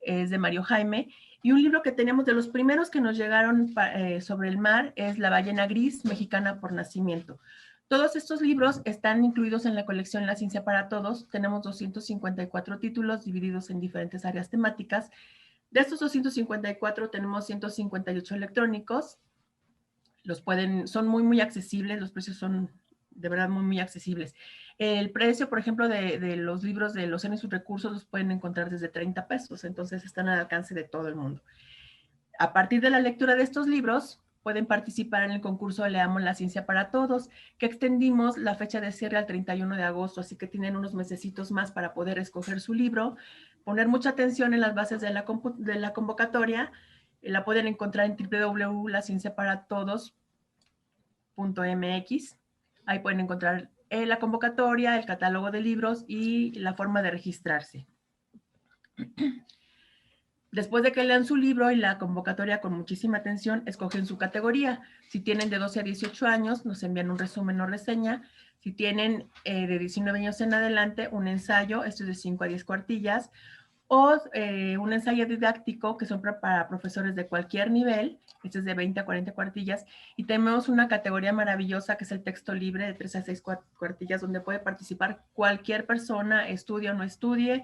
es de Mario Jaime. Y un libro que tenemos de los primeros que nos llegaron sobre el mar es La ballena gris, mexicana por nacimiento. Todos estos libros están incluidos en la colección La ciencia para todos. Tenemos 254 títulos divididos en diferentes áreas temáticas. De estos 254 tenemos 158 electrónicos. Son muy accesibles, los precios son de verdad muy accesibles. El precio, por ejemplo, de los libros de Los Océano y sus recursos los pueden encontrar desde 30 pesos, entonces están al alcance de todo el mundo. A partir de la lectura de estos libros, pueden participar en el concurso Leamos la ciencia para todos, que extendimos la fecha de cierre al 31 de agosto, así que tienen unos mesecitos más para poder escoger su libro, poner mucha atención en las bases de la convocatoria. La pueden encontrar en www.lacienciaparatodos.mx. Ahí pueden encontrar la convocatoria, el catálogo de libros y la forma de registrarse. Después de que lean su libro y la convocatoria con muchísima atención, escogen su categoría. Si tienen de 12 a 18 años, nos envían un resumen o reseña. Si tienen de 19 años en adelante, un ensayo, esto es de 5 a 10 cuartillas, o un ensayo didáctico, que son para profesores de cualquier nivel, este es de 20 a 40 cuartillas, y tenemos una categoría maravillosa que es el texto libre de 3 a 6 cuartillas, donde puede participar cualquier persona, estudie o no estudie,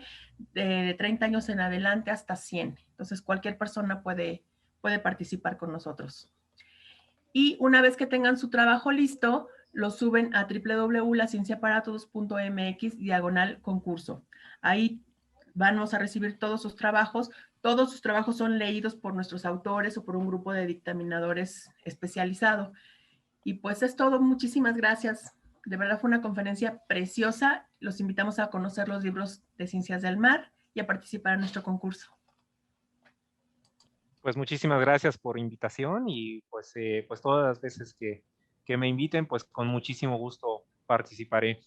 de 30 años en adelante hasta 100. Entonces, cualquier persona puede participar con nosotros. Y una vez que tengan su trabajo listo, lo suben a www.lacienciaparatodos.mx/concurso. Ahí vamos a recibir todos sus trabajos. Todos sus trabajos son leídos por nuestros autores o por un grupo de dictaminadores especializado. Y pues es todo. Muchísimas gracias. De verdad fue una conferencia preciosa. Los invitamos a conocer los libros de Ciencias del Mar y a participar en nuestro concurso. Pues muchísimas gracias por invitación y pues todas las veces que me inviten, pues con muchísimo gusto participaré.